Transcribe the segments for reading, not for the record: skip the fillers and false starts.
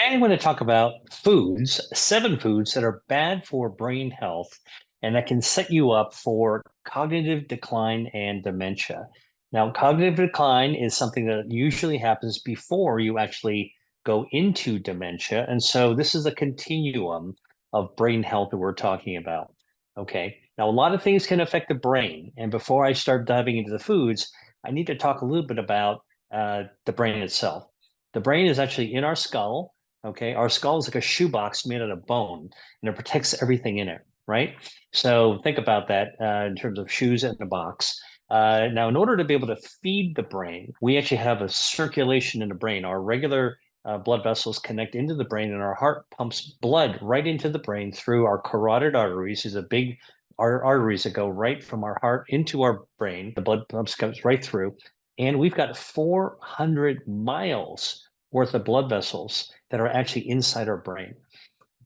Today, I'm going to talk about foods, 7 foods that are bad for brain health and that can set you up for cognitive decline and dementia. Now, cognitive decline is something that usually happens before you actually go into dementia. And so, this is a continuum of brain health that we're talking about. Okay. Now, a lot of things can affect the brain. And before I start diving into the foods, I need to talk a little bit about the brain itself. The brain is actually in our skull. Okay, our skull is like a shoebox made out of bone, and it protects everything in it, right? So think about that in terms of shoes in a box. Now, in order to be able to feed the brain, we actually have a circulation in the brain. Our regular blood vessels connect into the brain, and our heart pumps blood right into the brain through our carotid arteries. These are big arteries that go right from our heart into our brain. The blood pumps comes right through, and we've got 400 miles worth of blood vessels that are actually inside our brain.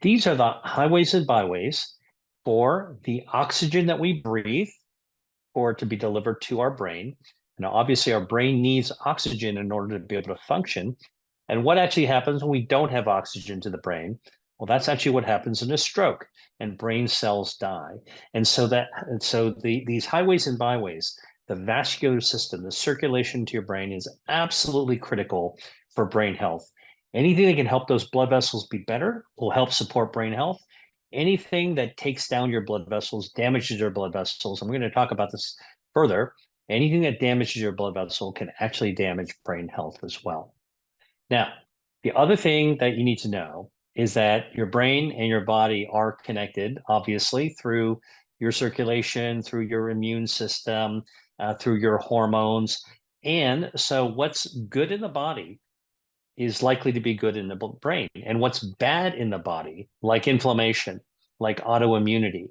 These are the highways and byways for the oxygen that we breathe for it to be delivered to our brain. Now, obviously, our brain needs oxygen in order to be able to function. And what actually happens when we don't have oxygen to the brain? Well, that's actually what happens in a stroke, and brain cells die. These highways and byways, the vascular system, the circulation to your brain is absolutely critical for brain health. Anything that can help those blood vessels be better will help support brain health. Anything that takes down your blood vessels, damages your blood vessels, and we're going to talk about this further, anything that damages your blood vessel can actually damage brain health as well. Now, the other thing that you need to know is that your brain and your body are connected, obviously, through your circulation, through your immune system, through your hormones. And so, what's good in the body is likely to be good in the brain. And what's bad in the body, like inflammation, like autoimmunity,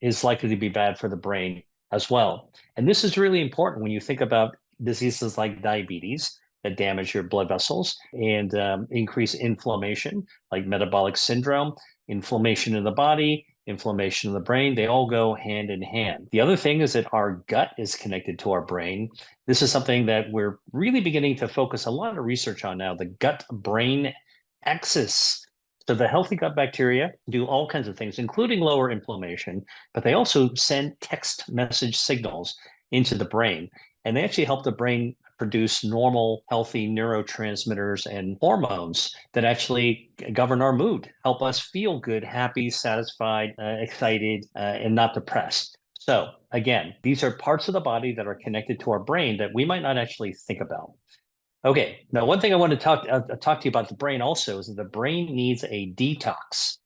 is likely to be bad for the brain as well. And this is really important when you think about diseases like diabetes that damage your blood vessels and increase inflammation, like metabolic syndrome, inflammation in the body, inflammation in the brain. They all go hand in hand. The other thing is that our gut is connected to our brain. This is something that we're really beginning to focus a lot of research on now, the gut-brain axis. So the healthy gut bacteria do all kinds of things, including lower inflammation, but they also send text message signals into the brain. And they actually help the brain produce normal, healthy neurotransmitters and hormones that actually govern our mood, help us feel good, happy, satisfied, excited, and not depressed. So again, these are parts of the body that are connected to our brain that we might not actually think about. Okay, now one thing I want to talk to you about the brain also is that the brain needs a detox.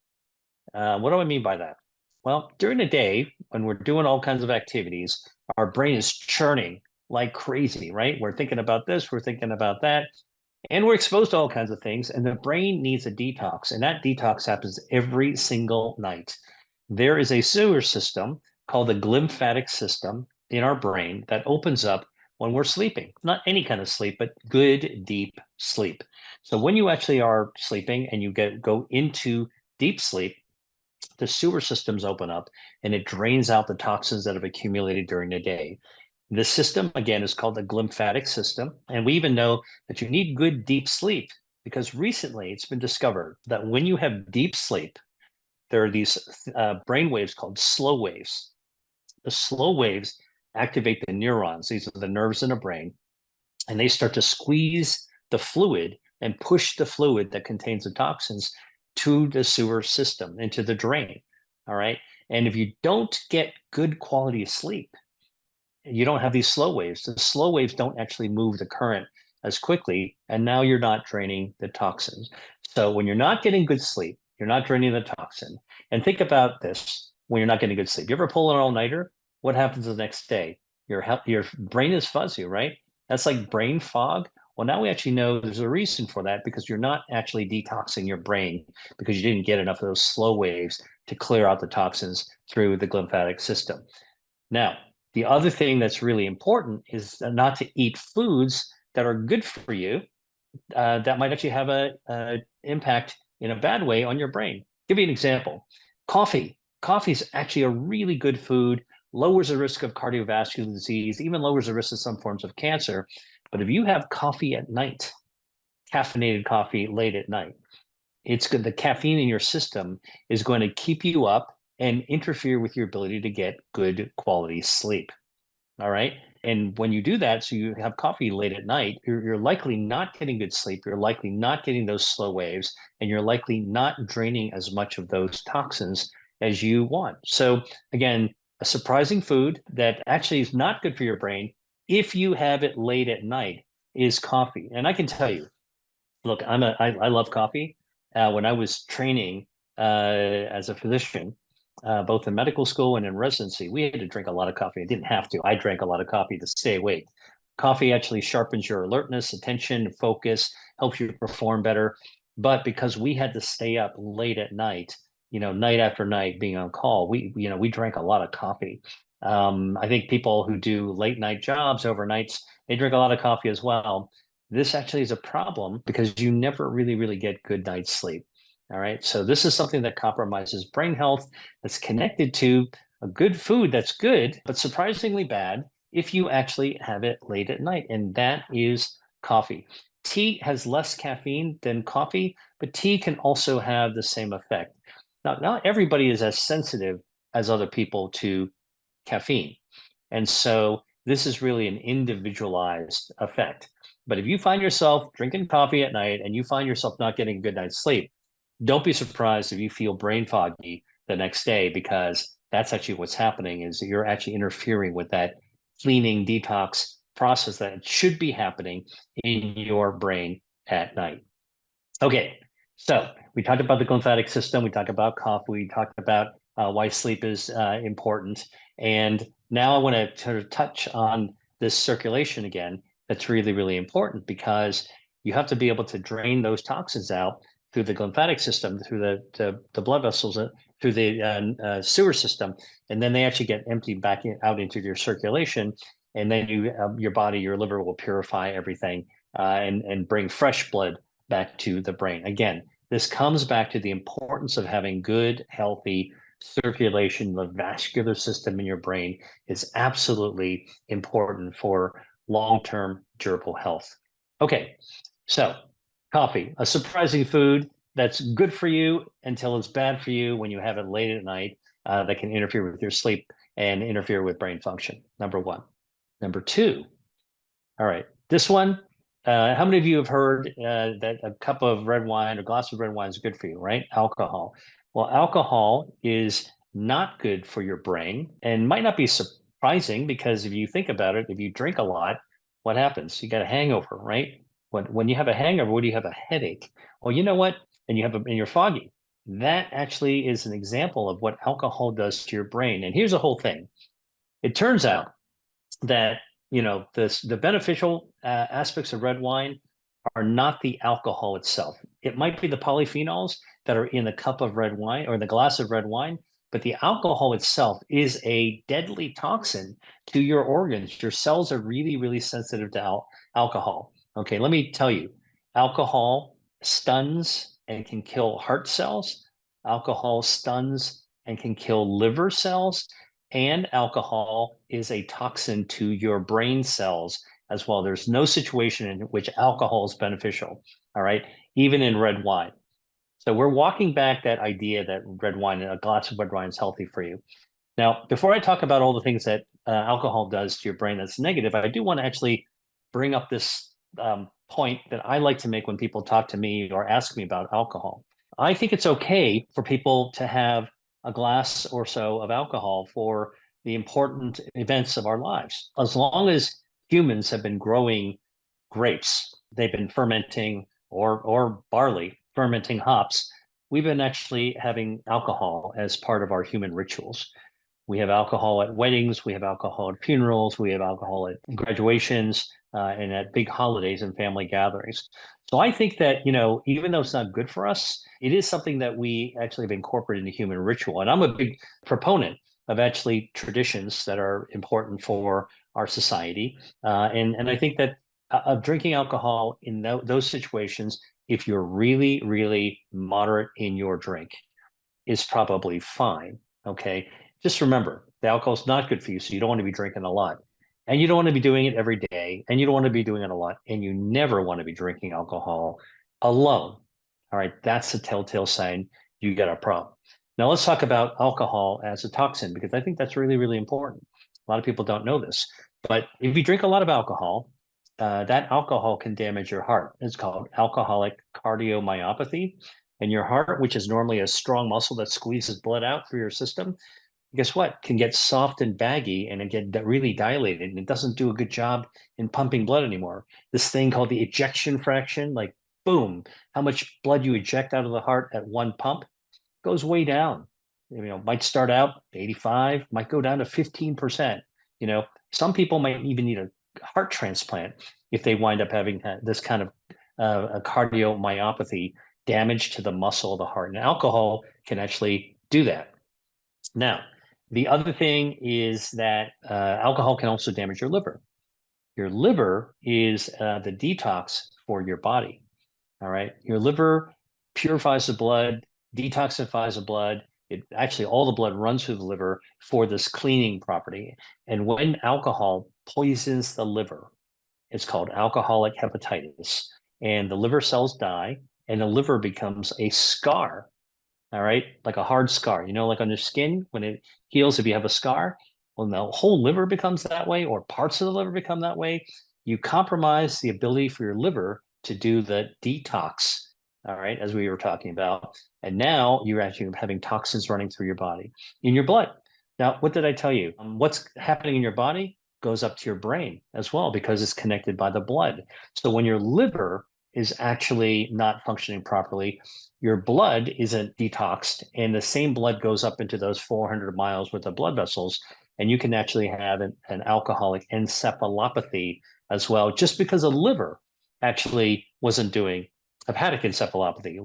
What do I mean by that? Well, during the day, when we're doing all kinds of activities, our brain is churning like crazy, right? We're thinking about this, we're thinking about that, and we're exposed to all kinds of things. And the brain needs a detox, and that detox happens every single night. There is a sewer system called the glymphatic system in our brain that opens up when we're sleeping. Not any kind of sleep, but good, deep sleep. So when you actually are sleeping and you go into deep sleep, the sewer systems open up and it drains out the toxins that have accumulated during the day. This system, again, is called the glymphatic system. And we even know that you need good deep sleep because recently it's been discovered that when you have deep sleep, there are these brain waves called slow waves. The slow waves activate the neurons. These are the nerves in the brain, and they start to squeeze the fluid and push the fluid that contains the toxins to the sewer system, into the drain. All right. And if you don't get good quality of sleep, you don't have these slow waves. The slow waves don't actually move the current as quickly, and now you're not draining the toxins. So when you're not getting good sleep, you're not draining the toxin. And think about this when you're not getting good sleep. You ever pull an all-nighter? What happens the next day? Your brain is fuzzy, right? That's like brain fog. Well, now we actually know there's a reason for that because you're not actually detoxing your brain because you didn't get enough of those slow waves to clear out the toxins through the glymphatic system. Now, the other thing that's really important is not to eat foods that are good for you that might actually have a impact in a bad way on your brain. Give you an example. Coffee. Coffee is actually a really good food, lowers the risk of cardiovascular disease, even lowers the risk of some forms of cancer. But if you have coffee at night, caffeinated coffee late at night, it's good. The caffeine in your system is going to keep you up and interfere with your ability to get good quality sleep. All right. And when you do that, so you have coffee late at night, you're likely not getting good sleep. You're likely not getting those slow waves, and you're likely not draining as much of those toxins as you want. So, again, a surprising food that actually is not good for your brain if you have it late at night is coffee. And I can tell you, look, I love coffee. When I was training as a physician, both in medical school and in residency, we had to drink a lot of coffee. I didn't have to. I drank a lot of coffee to stay awake. Coffee actually sharpens your alertness, attention, focus, helps you perform better. But because we had to stay up late at night, night after night being on call, we drank a lot of coffee. I think people who do late night jobs overnights, they drink a lot of coffee as well. This actually is a problem because you never really, really get good night's sleep. All right. So this is something that compromises brain health that's connected to a good food that's good, but surprisingly bad if you actually have it late at night. And that is coffee. Tea has less caffeine than coffee, but tea can also have the same effect. Now, not everybody is as sensitive as other people to caffeine. And so this is really an individualized effect. But if you find yourself drinking coffee at night and you find yourself not getting a good night's sleep, don't be surprised if you feel brain foggy the next day, because that's actually what's happening is that you're actually interfering with that cleaning detox process that should be happening in your brain at night. Okay, so we talked about the glymphatic system, we talked about coffee, we talked about why sleep is important. And now I want to sort of touch on this circulation again. That's really, really important because you have to be able to drain those toxins out through the glymphatic system, through the blood vessels, through the sewer system, and then they actually get emptied back out into your circulation. And then your body, your liver will purify everything and bring fresh blood back to the brain. Again, this comes back to the importance of having good, healthy circulation. The vascular system in your brain is absolutely important for long-term durable health. Okay, so coffee, a surprising food that's good for you until it's bad for you when you have it late at night, that can interfere with your sleep and interfere with brain function. Number one. Number two, all right, this one, how many of you have heard that a cup of red wine, a glass of red wine is good for you, right? Alcohol. Well, alcohol is not good for your brain and might not be surprising because if you think about it, if you drink a lot, what happens? You got a hangover, right? When you have a hangover, what do you have? A headache. Well, you know what? And and you're foggy. That actually is an example of what alcohol does to your brain. And here's the whole thing. It turns out that the beneficial aspects of red wine are not the alcohol itself. It might be the polyphenols that are in the cup of red wine or the glass of red wine, but the alcohol itself is a deadly toxin to your organs. Your cells are really, really sensitive to alcohol. Okay, let me tell you, alcohol stuns and can kill heart cells. Alcohol stuns and can kill liver cells, and alcohol is a toxin to your brain cells as well. There's no situation in which alcohol is beneficial, all right, even in red wine. So we're walking back that idea that red wine, a glass of red wine is healthy for you. Now, before I talk about all the things that alcohol does to your brain that's negative, I do want to actually bring up this point that I like to make when people talk to me or ask me about alcohol. I think it's okay for people to have a glass or so of alcohol for the important events of our lives. As long as humans have been growing grapes, they've been fermenting or barley, fermenting hops, we've been actually having alcohol as part of our human rituals. We have alcohol at weddings, we have alcohol at funerals, we have alcohol at graduations, and at big holidays and family gatherings. So I think that, even though it's not good for us, it is something that we actually have incorporated into human ritual. And I'm a big proponent of actually traditions that are important for our society. And I think that of drinking alcohol in those situations, if you're really, really moderate in your drink, is probably fine. Okay. Just remember, the alcohol is not good for you, so you don't want to be drinking a lot. And you don't want to be doing it every day, and you don't want to be doing it a lot, and you never want to be drinking alcohol alone. All right, that's a telltale sign you got a problem. Now let's talk about alcohol as a toxin, because I think that's really, really important. A lot of people don't know this, but if you drink a lot of alcohol, that alcohol can damage your heart. It's called alcoholic cardiomyopathy. And your heart, which is normally a strong muscle that squeezes blood out through your system, guess what? Can get soft and baggy and it get really dilated, and it doesn't do a good job in pumping blood anymore. This thing called the ejection fraction, like boom, how much blood you eject out of the heart at one pump goes way down. Might start out 85, might go down to 15%. Some people might even need a heart transplant if they wind up having this kind of a cardiomyopathy, damage to the muscle of the heart. And alcohol can actually do that. Now, the other thing is that alcohol can also damage your liver. Your liver is the detox for your body. All right. Your liver purifies the blood, detoxifies the blood. It actually, all the blood runs through the liver for this cleaning property. And when alcohol poisons the liver, it's called alcoholic hepatitis. And the liver cells die, and the liver becomes a scar. All right. Like a hard scar, like on your skin when it heals, if you have a scar, well, the whole liver becomes that way, or parts of the liver become that way. You compromise the ability for your liver to do the detox. All right. As we were talking about. And now you're actually having toxins running through your body, in your blood. Now, what did I tell you? What's happening in your body goes up to your brain as well, because it's connected by the blood. So when your liver is actually not functioning properly, your blood isn't detoxed, and the same blood goes up into those 400 miles worth of blood vessels, and you can actually have an alcoholic encephalopathy as well, just because the liver actually wasn't doing hepatic encephalopathy,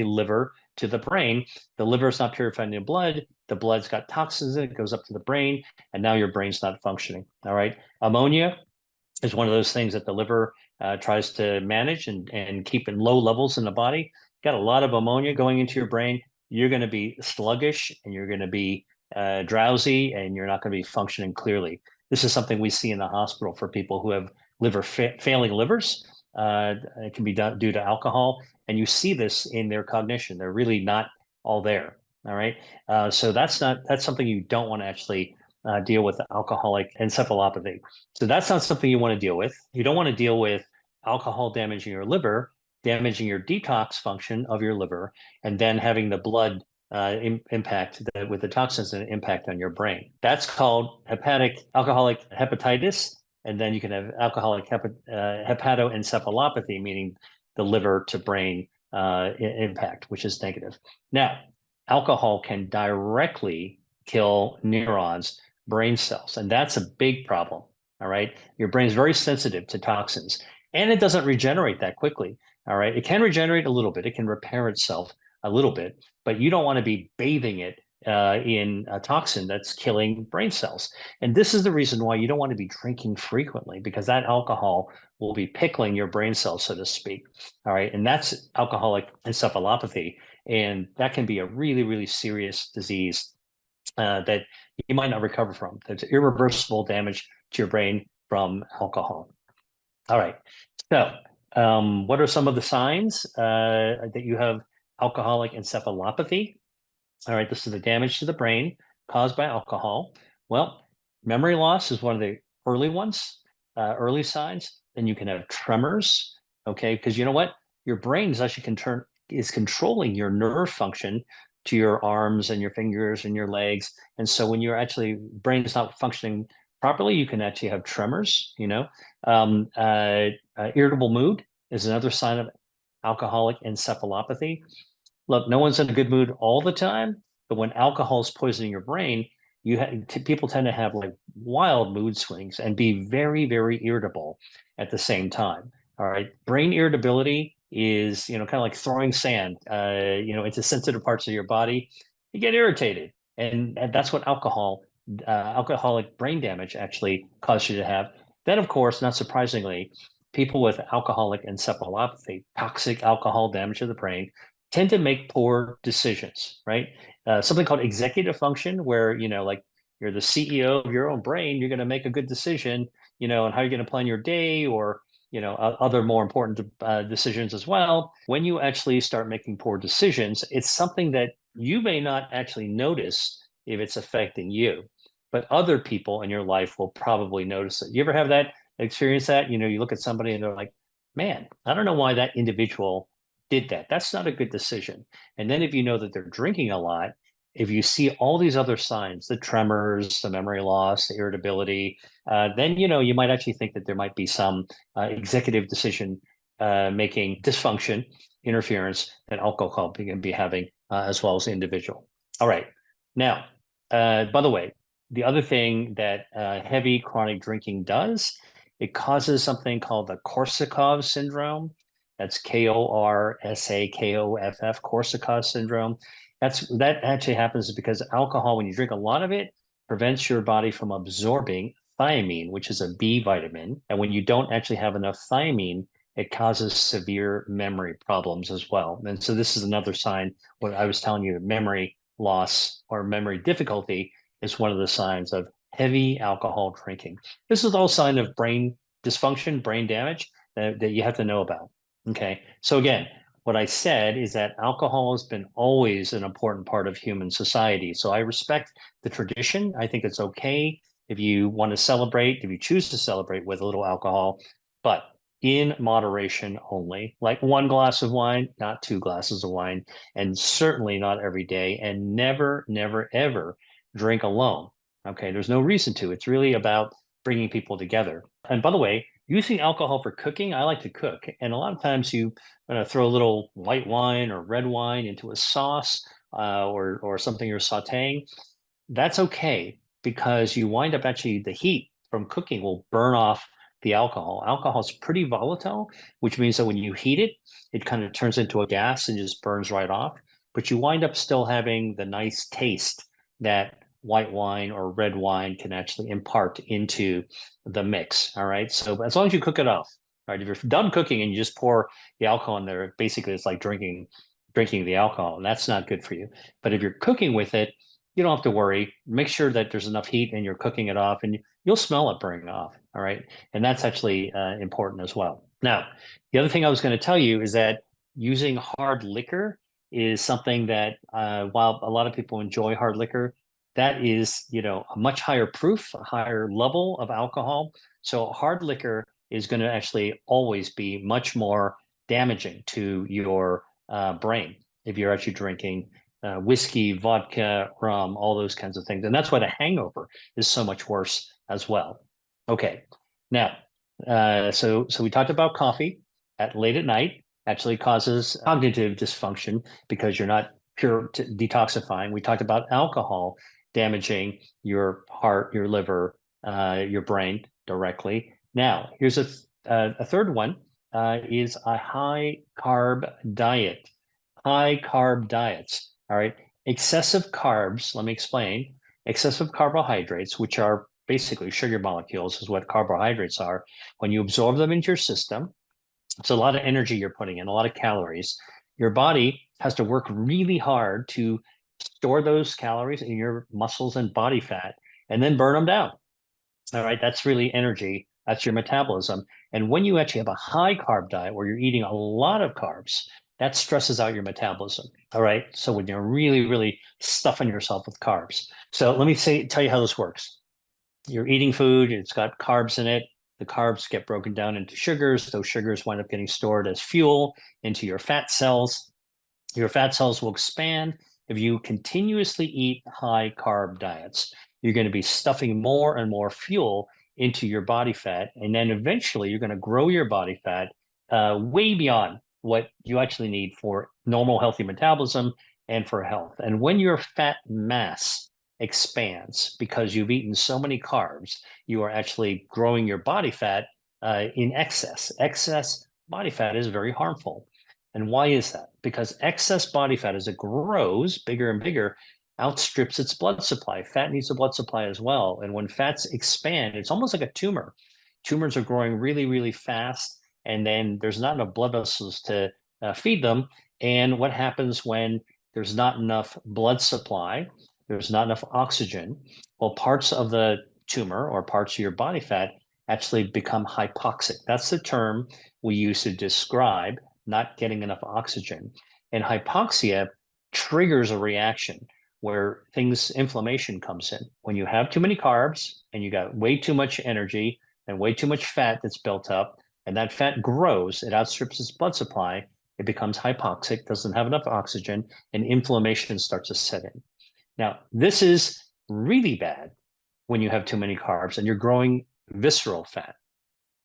liver to the brain. The liver is not purifying the blood. The blood's got toxins in it, goes up to the brain, and now your brain's not functioning. All right. Ammonia is one of those things that the liver tries to manage and keep in low levels in the body. Got a lot of ammonia going into your brain, you're going to be sluggish, and you're going to be drowsy, and you're not going to be functioning clearly. This is something we see in the hospital for people who have failing livers. It can be due to alcohol, and you see this in their cognition. They're really not all there. All right. So that's something you don't want to actually deal with alcoholic encephalopathy. So that's not something you want to deal with. You don't want to deal with alcohol damaging your liver, damaging your detox function of your liver, and then having the blood impact with the toxins and impact on your brain. That's called hepatic alcoholic hepatitis. And then you can have alcoholic hepatoencephalopathy, meaning the liver to brain impact, which is negative. Now, alcohol can directly kill neurons, brain cells, and that's a big problem. All right. Your brain is very sensitive to toxins, and it doesn't regenerate that quickly. All right. It can regenerate a little bit, it can repair itself a little bit, but you don't want to be bathing it in a toxin that's killing brain cells. And this is the reason why you don't want to be drinking frequently, because that alcohol will be pickling your brain cells, so to speak. All right. And that's alcoholic encephalopathy. And that can be a really, really serious disease that you might not recover from. There's irreversible damage to your brain from alcohol. All right. So, what are some of the signs that you have alcoholic encephalopathy? All right, this is the damage to the brain caused by alcohol. Well, memory loss is one of the early ones, early signs. Then you can have tremors, okay? Because you know what? Your brain is actually controlling your nerve function to your arms and your fingers and your legs. And so when your actually brain is not functioning properly, you can actually have tremors, irritable mood is another sign of alcoholic encephalopathy. Look, no one's in a good mood all the time, but when alcohol is poisoning your brain, people tend to have like wild mood swings and be very, very irritable at the same time. All right, brain irritability is kind of like throwing sand, into sensitive parts of your body. You get irritated, and that's what alcoholic brain damage actually causes you to have. Then, of course, not surprisingly, people with alcoholic encephalopathy, toxic alcohol damage to the brain, tend to make poor decisions, right? Something called executive function, where, like you're the CEO of your own brain, you're going to make a good decision, on how you're going to plan your day, or, other more important decisions as well. When you actually start making poor decisions, it's something that you may not actually notice if it's affecting you, but other people in your life will probably notice it. You ever have that experience that, you look at somebody and they're like, man, I don't know why that individual did that. That's not a good decision. And then if you know that they're drinking a lot, if you see all these other signs, the tremors, the memory loss, the irritability, then you might actually think that there might be some executive decision making dysfunction, interference that alcohol can be having as well as the individual. All right. Now, by the way, the other thing that heavy chronic drinking does, it causes something called the Korsakoff syndrome. That's Korsakoff, Korsakoff syndrome. That actually happens because alcohol, when you drink a lot of it, prevents your body from absorbing thiamine, which is a B vitamin. And when you don't actually have enough thiamine, it causes severe memory problems as well. And so this is another sign, what I was telling you, memory loss or memory difficulty is one of the signs of heavy alcohol drinking. This is all sign of brain dysfunction, brain damage that you have to know about. Okay. So again, what I said is that alcohol has been always an important part of human society. So I respect the tradition. I think it's okay if you want to celebrate, if you choose to celebrate with a little alcohol, but in moderation only, like one glass of wine, not two glasses of wine, and certainly not every day, and never, never, ever drink alone. Okay, there's no reason to. It's really about bringing people together. And by the way, using alcohol for cooking, I like to cook, and a lot of times you throw a little white wine or red wine into a sauce or something you're sautéing. That's okay because you wind up actually the heat from cooking will burn off the alcohol. Alcohol is pretty volatile, which means that when you heat it, it kind of turns into a gas and just burns right off. But you wind up still having the nice taste that white wine or red wine can actually impart into the mix. All right. So as long as you cook it off, all right. If you're done cooking and you just pour the alcohol in there, basically it's like drinking the alcohol, and that's not good for you. But if you're cooking with it, you don't have to worry. Make sure that there's enough heat and you're cooking it off, and you'll smell it burning off. All right. And that's actually important as well. Now, the other thing I was going to tell you is that using hard liquor is something that, while a lot of people enjoy hard liquor, that is, a much higher proof, a higher level of alcohol. So hard liquor is going to actually always be much more damaging to your brain if you're actually drinking whiskey, vodka, rum, all those kinds of things. And that's why the hangover is so much worse as well. Okay, now, so we talked about coffee at late at night actually causes cognitive dysfunction because you're not pure detoxifying. We talked about alcohol damaging your heart, your liver, your brain directly. Now, here's a third one is a high carb diet. High carb diets. All right. Excessive carbs, let me explain. Excessive carbohydrates, which are basically sugar molecules, is what carbohydrates are. When you absorb them into your system, it's a lot of energy you're putting in, a lot of calories. Your body has to work really hard to store those calories in your muscles and body fat and then burn them down. All right. That's really energy. That's your metabolism. And when you actually have a high carb diet where you're eating a lot of carbs, that stresses out your metabolism. All right. So when you're really, really stuffing yourself with carbs. So let me tell you how this works. You're eating food, it's got carbs in it. The carbs get broken down into sugars. Those sugars wind up getting stored as fuel into your fat cells. Your fat cells will expand if you continuously eat high carb diets. You're going to be stuffing more and more fuel into your body fat. And then eventually you're going to grow your body fat way beyond what you actually need for normal, healthy metabolism and for health. And when your fat mass expands because you've eaten so many carbs, you are actually growing your body fat in excess. Excess body fat is very harmful. And why is that? Because excess body fat, as it grows bigger and bigger, outstrips its blood supply. Fat needs a blood supply as well. And when fats expand, it's almost like a tumor. Tumors are growing really, really fast, and then there's not enough blood vessels to feed them. And what happens when there's not enough blood supply? There's not enough oxygen. Well, parts of the tumor or parts of your body fat actually become hypoxic. That's the term we use to describe not getting enough oxygen. And hypoxia triggers a reaction where inflammation comes in. When you have too many carbs and you got way too much energy and way too much fat that's built up, and that fat grows, it outstrips its blood supply, it becomes hypoxic, doesn't have enough oxygen, and inflammation starts to set in. Now, this is really bad when you have too many carbs and you're growing visceral fat.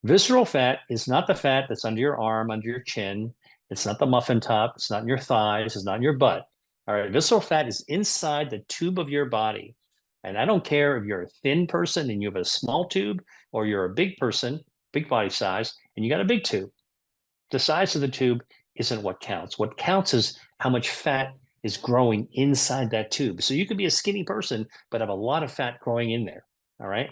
Visceral fat is not the fat that's under your arm, under your chin. It's not the muffin top. It's not in your thighs. It's not in your butt. All right. Visceral fat is inside the tube of your body. And I don't care if you're a thin person and you have a small tube or you're a big person, big body size, and you got a big tube. The size of the tube isn't what counts. What counts is how much fat is growing inside that tube. So you could be a skinny person, but have a lot of fat growing in there. All right.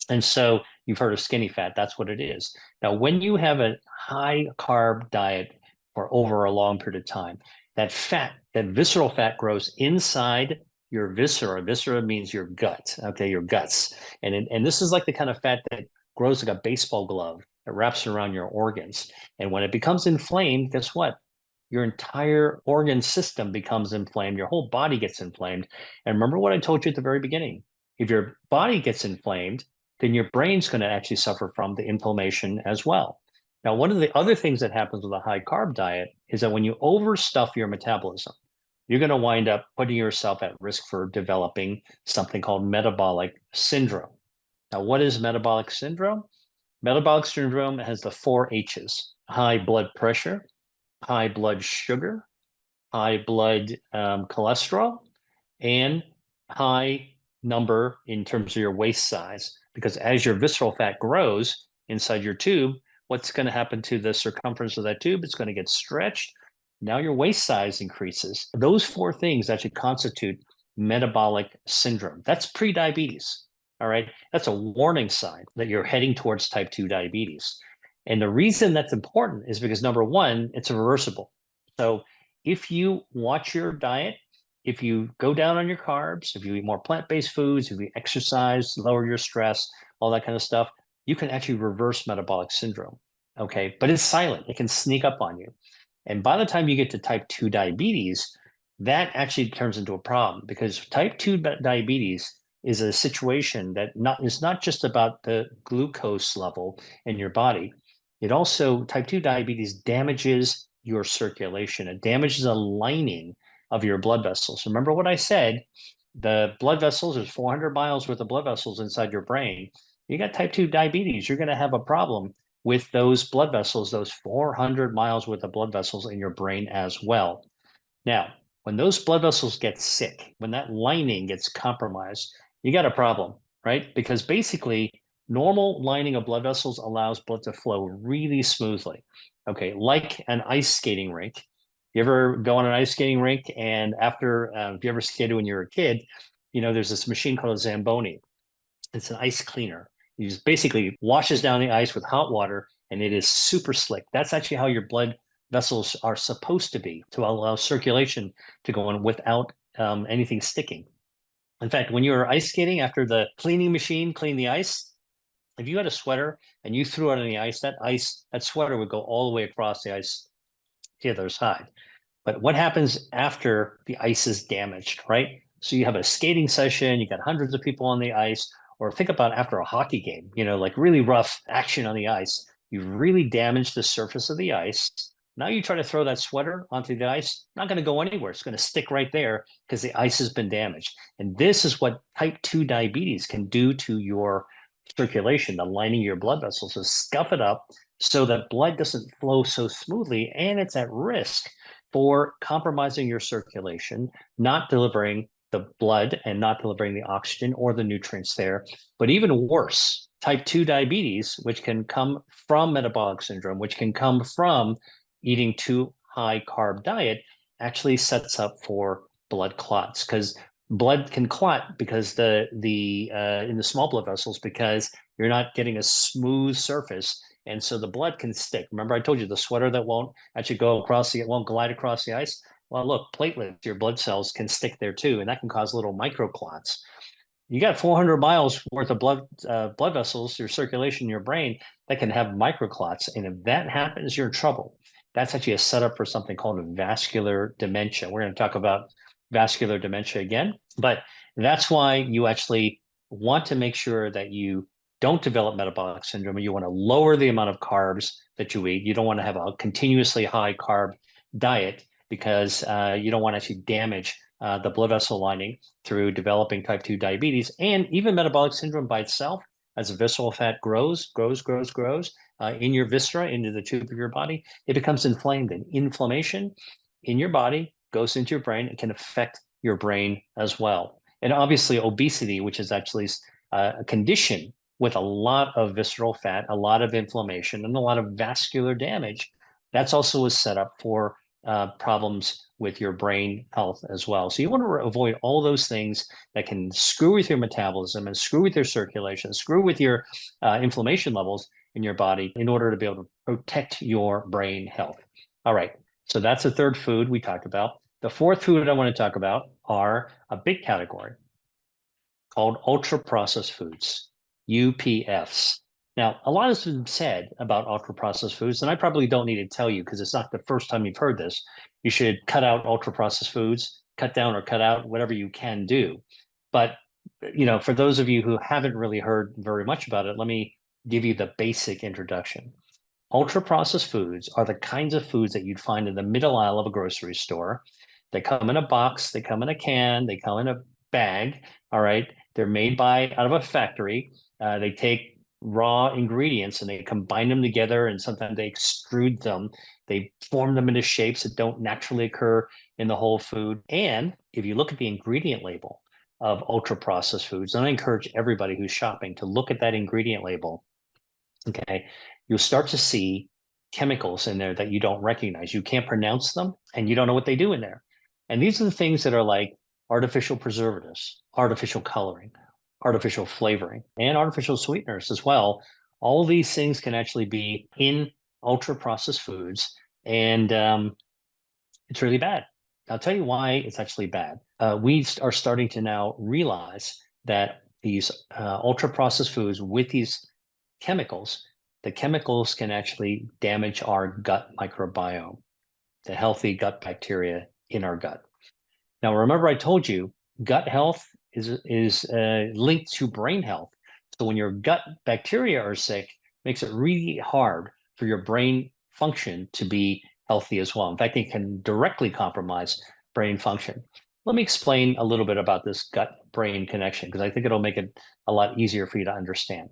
And so you've heard of skinny fat. That's what it is. Now, when you have a high carb diet for over a long period of time, that fat, that visceral fat grows inside your viscera. Viscera means your gut, okay, your guts. And this is like the kind of fat that grows like a baseball glove. It wraps around your organs. And when it becomes inflamed, guess what? Your entire organ system becomes inflamed. Your whole body gets inflamed. And remember what I told you at the very beginning. If your body gets inflamed, then your brain's going to actually suffer from the inflammation as well. Now, one of the other things that happens with a high carb diet is that when you overstuff your metabolism, you're going to wind up putting yourself at risk for developing something called metabolic syndrome. Now, what is metabolic syndrome? Metabolic syndrome has the four H's: high blood pressure, high blood sugar, high blood cholesterol, and high number in terms of your waist size. Because as your visceral fat grows inside your tube, what's going to happen to the circumference of that tube? It's going to get stretched. Now your waist size increases. Those four things actually constitute metabolic syndrome. That's pre-diabetes. All right. That's a warning sign that you're heading towards type 2 diabetes. And the reason that's important is because number one, it's reversible. So if you watch your diet, if you go down on your carbs, if you eat more plant-based foods, if you exercise, lower your stress, all that kind of stuff, you can actually reverse metabolic syndrome. Okay. But it's silent. It can sneak up on you. And by the time you get to type 2 diabetes, that actually turns into a problem because type 2 diabetes is a situation that is not just about the glucose level in your body. It also, type 2 diabetes damages your circulation. It damages the lining of your blood vessels. Remember what I said, the blood vessels, there's 400 miles worth of blood vessels inside your brain. You got type 2 diabetes, you're going to have a problem with those blood vessels, those 400 miles worth of blood vessels in your brain as well. Now, when those blood vessels get sick, when that lining gets compromised, you got a problem, right? Because basically, normal lining of blood vessels allows blood to flow really smoothly. Okay, like an ice skating rink. You ever go on an ice skating rink and after, if you ever skated when you were a kid, there's this machine called a Zamboni. It's an ice cleaner. It just basically washes down the ice with hot water and it is super slick. That's actually how your blood vessels are supposed to be to allow circulation to go on without anything sticking. In fact, when you were ice skating, after the cleaning machine cleaned the ice, if you had a sweater and you threw it on the ice, that sweater would go all the way across the ice to the other side. But what happens after the ice is damaged, right? So you have a skating session, you got hundreds of people on the ice, or think about after a hockey game, like really rough action on the ice. You really damage the surface of the ice. Now you try to throw that sweater onto the ice, not going to go anywhere. It's going to stick right there because the ice has been damaged. And this is what type 2 diabetes can do to your circulation, the lining of your blood vessels, is scuff it up so that blood doesn't flow so smoothly and it's at risk for compromising your circulation, not delivering the blood and not delivering the oxygen or the nutrients there. But even worse, type 2 diabetes, which can come from metabolic syndrome, which can come from eating too high carb diet, actually sets up for blood clots because blood can clot because in the small blood vessels because you're not getting a smooth surface. And so the blood can stick. Remember, I told you the sweater that won't actually won't glide across the ice. Well, look, platelets, your blood cells can stick there too, and that can cause little microclots. You got 400 miles worth of blood vessels, your circulation in your brain that can have microclots. And if that happens, you're in trouble. That's actually a setup for something called a vascular dementia. We're going to talk about vascular dementia again, but that's why you actually want to make sure that you don't develop metabolic syndrome. You want to lower the amount of carbs that you eat. You don't want to have a continuously high carb diet because you don't want to actually damage the blood vessel lining through developing type 2 diabetes. And even metabolic syndrome by itself, as visceral fat grows in your viscera, into the tube of your body, it becomes inflamed. And inflammation in your body goes into your brain. It can affect your brain as well. And obviously, obesity, which is actually a condition with a lot of visceral fat, a lot of inflammation, and a lot of vascular damage, that's also a setup for problems with your brain health as well. So you want to avoid all those things that can screw with your metabolism and screw with your circulation, screw with your inflammation levels in your body in order to be able to protect your brain health. All right. So that's the third food we talked about. The fourth food I want to talk about are a big category called ultra processed foods, UPFs. Now, a lot has been said about ultra processed foods, and I probably don't need to tell you because it's not the first time you've heard this. You should cut out ultra processed foods, cut down or cut out whatever you can do. But, for those of you who haven't really heard very much about it, let me give you the basic introduction. Ultra processed foods are the kinds of foods that you'd find in the middle aisle of a grocery store. They come in a box, they come in a can, they come in a bag. All right. They're made out of a factory. They take raw ingredients and they combine them together, and sometimes they extrude them. They form them into shapes that don't naturally occur in the whole food. And if you look at the ingredient label of ultra processed foods, and I encourage everybody who's shopping to look at that ingredient label, okay, you'll start to see chemicals in there that you don't recognize. You can't pronounce them and you don't know what they do in there. And these are the things that are like artificial preservatives, artificial coloring, artificial flavoring, and artificial sweeteners as well. All these things can actually be in ultra processed foods, and it's really bad. I'll tell you why it's actually bad. We are starting to now realize that these ultra processed foods with these chemicals, the chemicals can actually damage our gut microbiome, the healthy gut bacteria in our gut. Now, remember I told you gut health is linked to brain health. So when your gut bacteria are sick, it makes it really hard for your brain function to be healthy as well. In fact, it can directly compromise brain function. Let me explain a little bit about this gut-brain connection because I think it'll make it a lot easier for you to understand.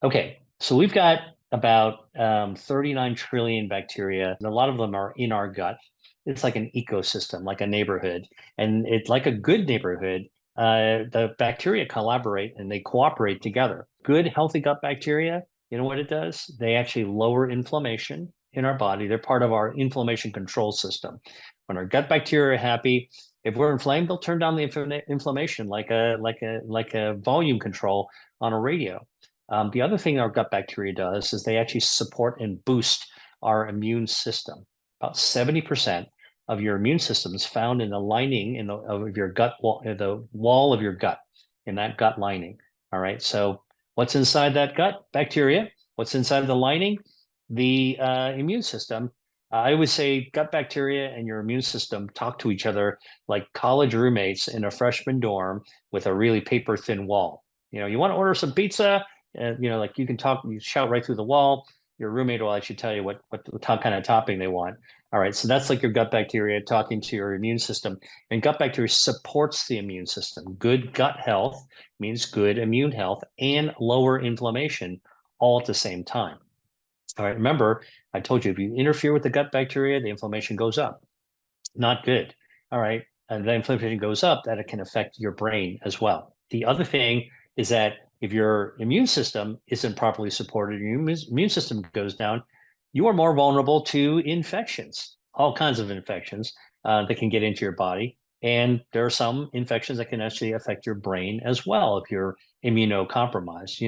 Okay, so we've got about 39 trillion bacteria, and a lot of them are in our gut. It's like an ecosystem, like a neighborhood. And it's like a good neighborhood. The bacteria collaborate and they cooperate together. Good, healthy gut bacteria, you know what it does? They actually lower inflammation in our body. They're part of our inflammation control system. When our gut bacteria are happy, if we're inflamed, they'll turn down the inflammation like a volume control on a radio. The other thing our gut bacteria does is they actually support and boost our immune system. About 70% of your immune system is found in the lining of your gut wall, the wall of your gut, in that gut lining. All right. So what's inside that gut? Bacteria. What's inside of the lining? The immune system. I would say gut bacteria and your immune system talk to each other like college roommates in a freshman dorm with a really paper thin wall. You want to order some pizza, like you can talk, you shout right through the wall. Your roommate will actually tell you what kind of topping they want. All right, so that's like your gut bacteria talking to your immune system. And gut bacteria supports the immune system. Good gut health means good immune health and lower inflammation all at the same time. All right, remember, I told you if you interfere with the gut bacteria, the inflammation goes up. Not good. All right, and the inflammation goes up, that it can affect your brain as well. The other thing is that if your immune system isn't properly supported, your immune system goes down, you are more vulnerable to infections, all kinds of infections that can get into your body. And there are some infections that can actually affect your brain as well if you're immunocompromised.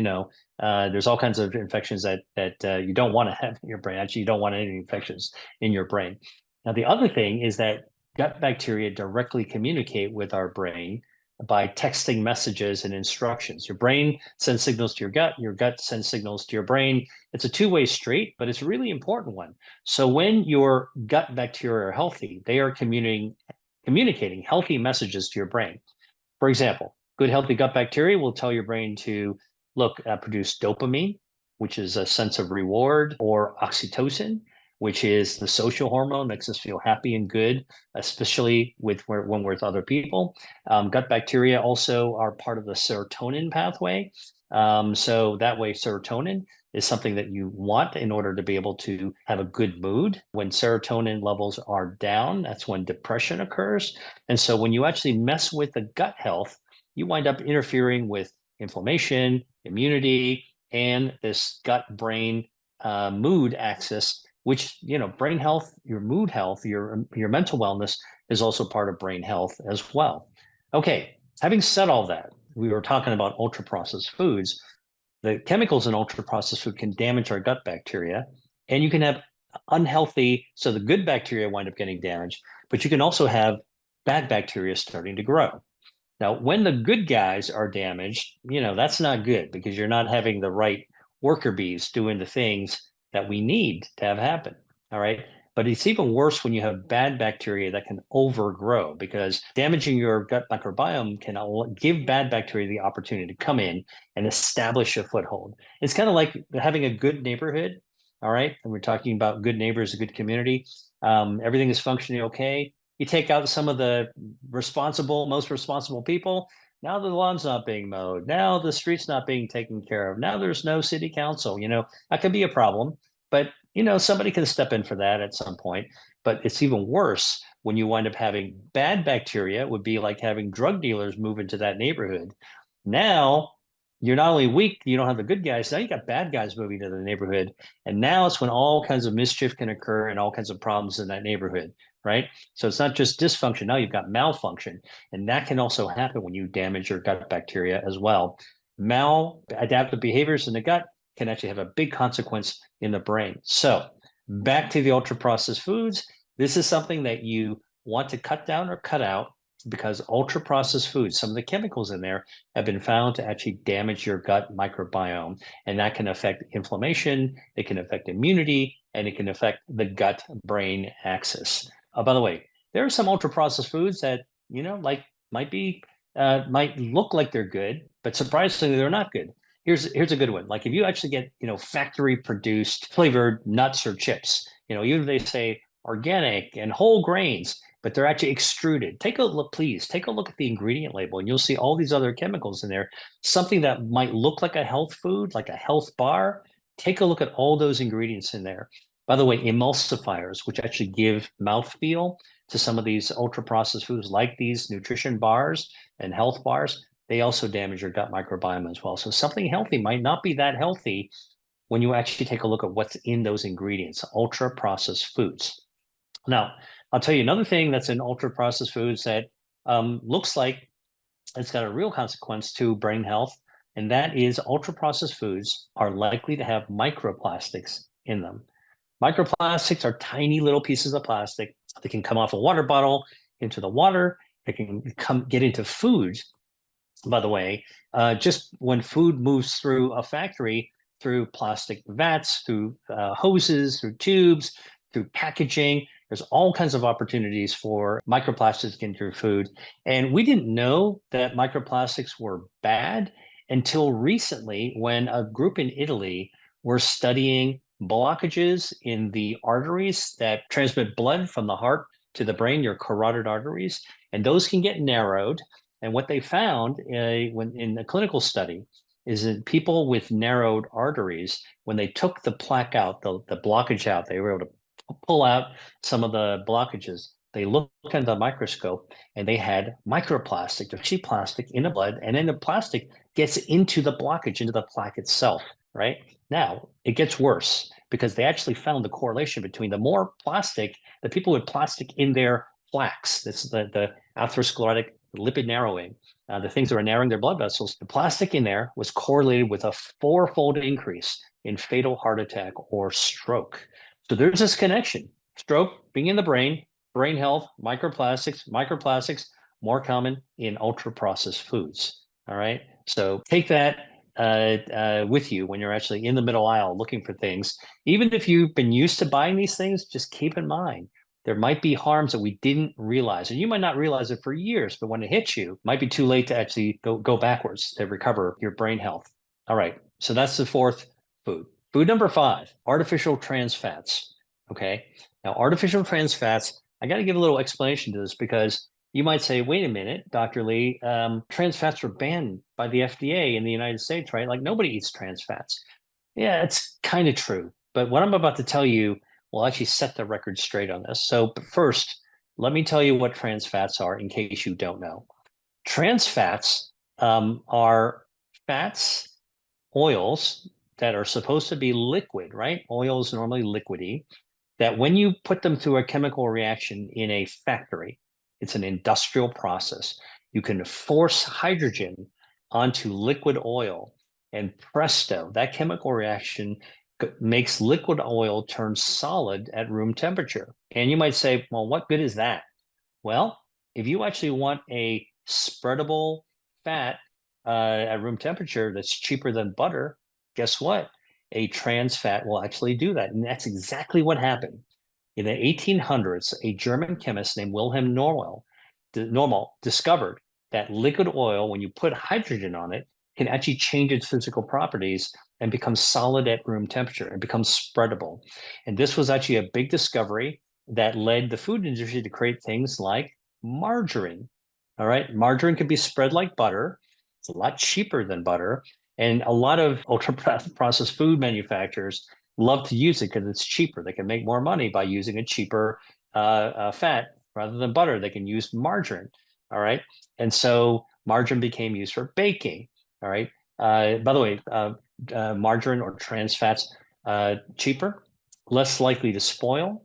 There's all kinds of infections that you don't want to have in your brain. Actually, you don't want any infections in your brain. Now, the other thing is that gut bacteria directly communicate with our brain by texting messages and instructions. Your brain sends signals to your gut sends signals to your brain. It's a two-way street, but it's a really important one. So when your gut bacteria are healthy, they are communicating healthy messages to your brain. For example, good healthy gut bacteria will tell your brain to produce dopamine, which is a sense of reward, or oxytocin, which is the social hormone, makes us feel happy and good, especially when we're with other people. Gut bacteria also are part of the serotonin pathway. So that way, serotonin is something that you want in order to be able to have a good mood. When serotonin levels are down, that's when depression occurs. And so when you actually mess with the gut health, you wind up interfering with inflammation, immunity, and this gut-brain mood axis, which, brain health, your mood health, your mental wellness is also part of brain health as well. Okay, having said all that, we were talking about ultra-processed foods. The chemicals in ultra-processed food can damage our gut bacteria, and you can have unhealthy, so the good bacteria wind up getting damaged, but you can also have bad bacteria starting to grow. Now, when the good guys are damaged, that's not good because you're not having the right worker bees doing the things that we need to have happen. All right. But it's even worse when you have bad bacteria that can overgrow, because damaging your gut microbiome can give bad bacteria the opportunity to come in and establish a foothold. It's kind of like having a good neighborhood. All right. And we're talking about good neighbors, a good community. Everything is functioning okay. You take out some of the most responsible people. Now the lawn's not being mowed. Now the street's not being taken care of. Now there's no city council. That could be a problem, but somebody can step in for that at some point. But it's even worse when you wind up having bad bacteria. It would be like having drug dealers move into that neighborhood. Now you're not only weak, you don't have the good guys. Now you got bad guys moving to the neighborhood. And now it's when all kinds of mischief can occur and all kinds of problems in that neighborhood, right? So it's not just dysfunction. Now you've got malfunction. And that can also happen when you damage your gut bacteria as well. Maladaptive behaviors in the gut can actually have a big consequence in the brain. So back to the ultra processed foods. This is something that you want to cut down or cut out, because ultra processed foods, some of the chemicals in there have been found to actually damage your gut microbiome. And that can affect inflammation, it can affect immunity, and it can affect the gut brain axis. By the way, there are some ultra processed foods that, might look like they're good, but surprisingly, they're not good. Here's a good one. Like if you actually get, factory produced flavored nuts or chips, even if they say organic and whole grains, but they're actually extruded. Please take a look at the ingredient label, and you'll see all these other chemicals in there. Something that might look like a health food, like a health bar, take a look at all those ingredients in there. By the way, emulsifiers, which actually give mouthfeel to some of these ultra processed foods, like these nutrition bars and health bars, they also damage your gut microbiome as well. So something healthy might not be that healthy when you actually take a look at what's in those ingredients, ultra processed foods. Now, I'll tell you another thing that's in ultra processed foods that looks like it's got a real consequence to brain health, and that is ultra processed foods are likely to have microplastics in them. Microplastics are tiny little pieces of plastic. They can come off a water bottle into the water. They can get into food. By the way, just when food moves through a factory, through plastic vats, through hoses, through tubes, through packaging, there's all kinds of opportunities for microplastics into your food. And we didn't know that microplastics were bad until recently, when a group in Italy were studying blockages in the arteries that transmit blood from the heart to the brain, your carotid arteries, and those can get narrowed. And what they found when in a clinical study is that people with narrowed arteries, when they took the plaque out, the blockage out, they were able to pull out some of the blockages. They looked under the microscope and they had microplastic, or cheap plastic, in the blood, and then the plastic gets into the blockage, into the plaque itself, right? Now, it gets worse, because they actually found the correlation between the more plastic, the people with plastic in their plaques, this is the atherosclerotic lipid narrowing, the things that are narrowing their blood vessels, the plastic in there was correlated with a 4-fold increase in fatal heart attack or stroke. So there's this connection. Stroke being in the brain health, microplastics, more common in ultra processed foods. All right. So take that with you when you're actually in the middle aisle looking for things. Even if you've been used to buying these things, just keep in mind there might be harms that we didn't realize. And you might not realize it for years, but when it hits you, it might be too late to actually go backwards to recover your brain health. All right. So that's the fourth food. Food number 5, artificial trans fats. Okay. Now, artificial trans fats, I got to give a little explanation to this because you might say, wait a minute, Dr. Lee, trans fats were banned by the FDA in the United States, right? Like nobody eats trans fats. Yeah, it's kind of true. But what I'm about to tell you will actually set the record straight on this. So, but first, let me tell you what trans fats are in case you don't know. Trans fats are fats, oils that are supposed to be liquid, right? Oil is normally liquidy, that when you put them through a chemical reaction in a factory, it's an industrial process. You can force hydrogen onto liquid oil, and presto, that chemical reaction makes liquid oil turn solid at room temperature. And you might say, well, what good is that? Well, if you actually want a spreadable fat at room temperature that's cheaper than butter, guess what? A trans fat will actually do that. And that's exactly what happened. In the 1800s, a German chemist named Wilhelm Normal discovered that liquid oil, when you put hydrogen on it, can actually change its physical properties and become solid at room temperature and become spreadable. And this was actually a big discovery that led the food industry to create things like margarine. All right. Margarine can be spread like butter. It's a lot cheaper than butter. And a lot of ultra processed food manufacturers love to use it because it's cheaper. They can make more money by using a cheaper fat rather than butter. They can use margarine. All right. And so margarine became used for baking. All right. By the way, margarine or trans fats, cheaper, less likely to spoil,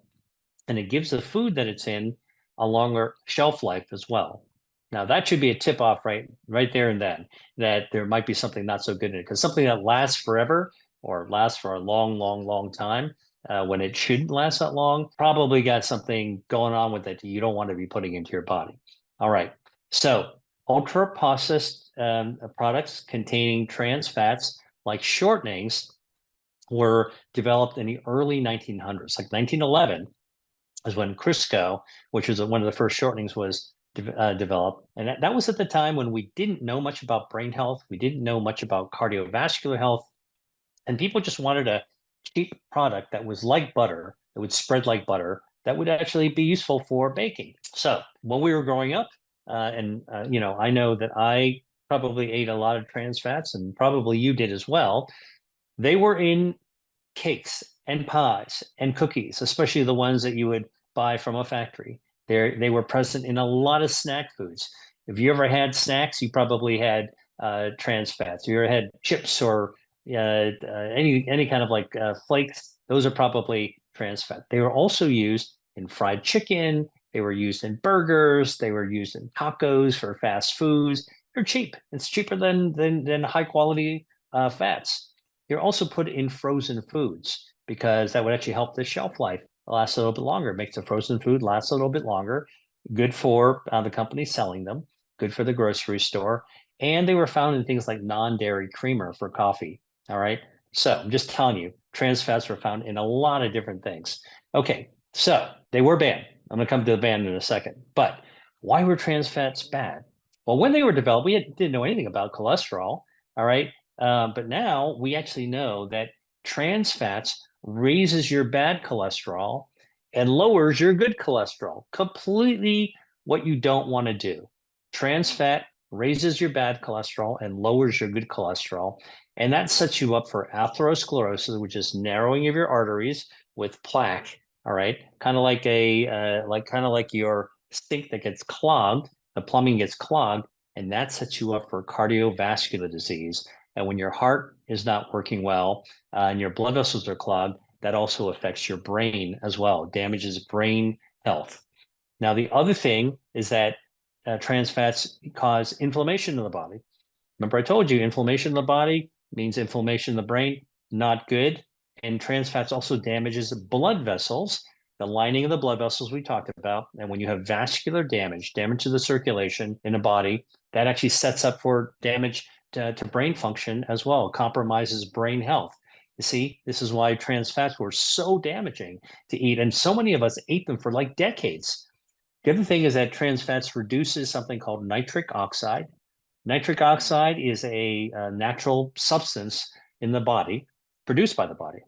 and it gives the food that it's in a longer shelf life as well. Now that should be a tip off right there and then that there might be something not so good in it, because something that lasts forever or lasts for a long time when it shouldn't last that long probably got something going on with it that you don't want to be putting into your body. All right, so ultra processed products containing trans fats like shortenings were developed in the early 1900s, like 1911 is when Crisco, which was one of the first shortenings, was developed. And that was at the time when we didn't know much about brain health. We didn't know much about cardiovascular health. And people just wanted a cheap product that was like butter, that would spread like butter, that would actually be useful for baking. So when we were growing up, I know that I probably ate a lot of trans fats, and probably you did as well. They were in cakes and pies and cookies, especially the ones that you would buy from a factory. They were present in a lot of snack foods. If you ever had snacks, you probably had trans fats. If you ever had chips or any kind of like flakes, those are probably trans fat. They were also used in fried chicken. They were used in burgers. They were used in tacos for fast foods. They're cheap. It's cheaper than high quality fats. They're also put in frozen foods because that would actually help the shelf life last a little bit longer. It makes the frozen food last a little bit longer. Good for the company selling them, good for the grocery store. And they were found in things like non-dairy creamer for coffee. All right. So I'm just telling you, trans fats were found in a lot of different things. Okay. So they were banned. I'm going to come to the ban in a second. But why were trans fats bad? Well, when they were developed, we didn't know anything about cholesterol. All right. But now we actually know that trans fats raises your bad cholesterol and lowers your good cholesterol. Completely what you don't want to do. Trans fat raises your bad cholesterol and lowers your good cholesterol. And that sets you up for atherosclerosis, which is narrowing of your arteries with plaque. All right. Kind of like your sink that gets clogged, the plumbing gets clogged, and that sets you up for cardiovascular disease. And when your heart is not working well and your blood vessels are clogged, that also affects your brain as well, damages brain health. Now, the other thing is that trans fats cause inflammation in the body. Remember, I told you inflammation in the body means inflammation in the brain, not good. And trans fats also damages blood vessels. the lining of the blood vessels we talked about. And when you have vascular damage, damage to the circulation in the body, that actually sets up for damage to brain function as well, compromises brain health. You see, this is why trans fats were so damaging to eat. And so many of us ate them for like decades. The other thing is that trans fats reduces something called nitric oxide. Nitric oxide is a natural substance in the body, produced by the body.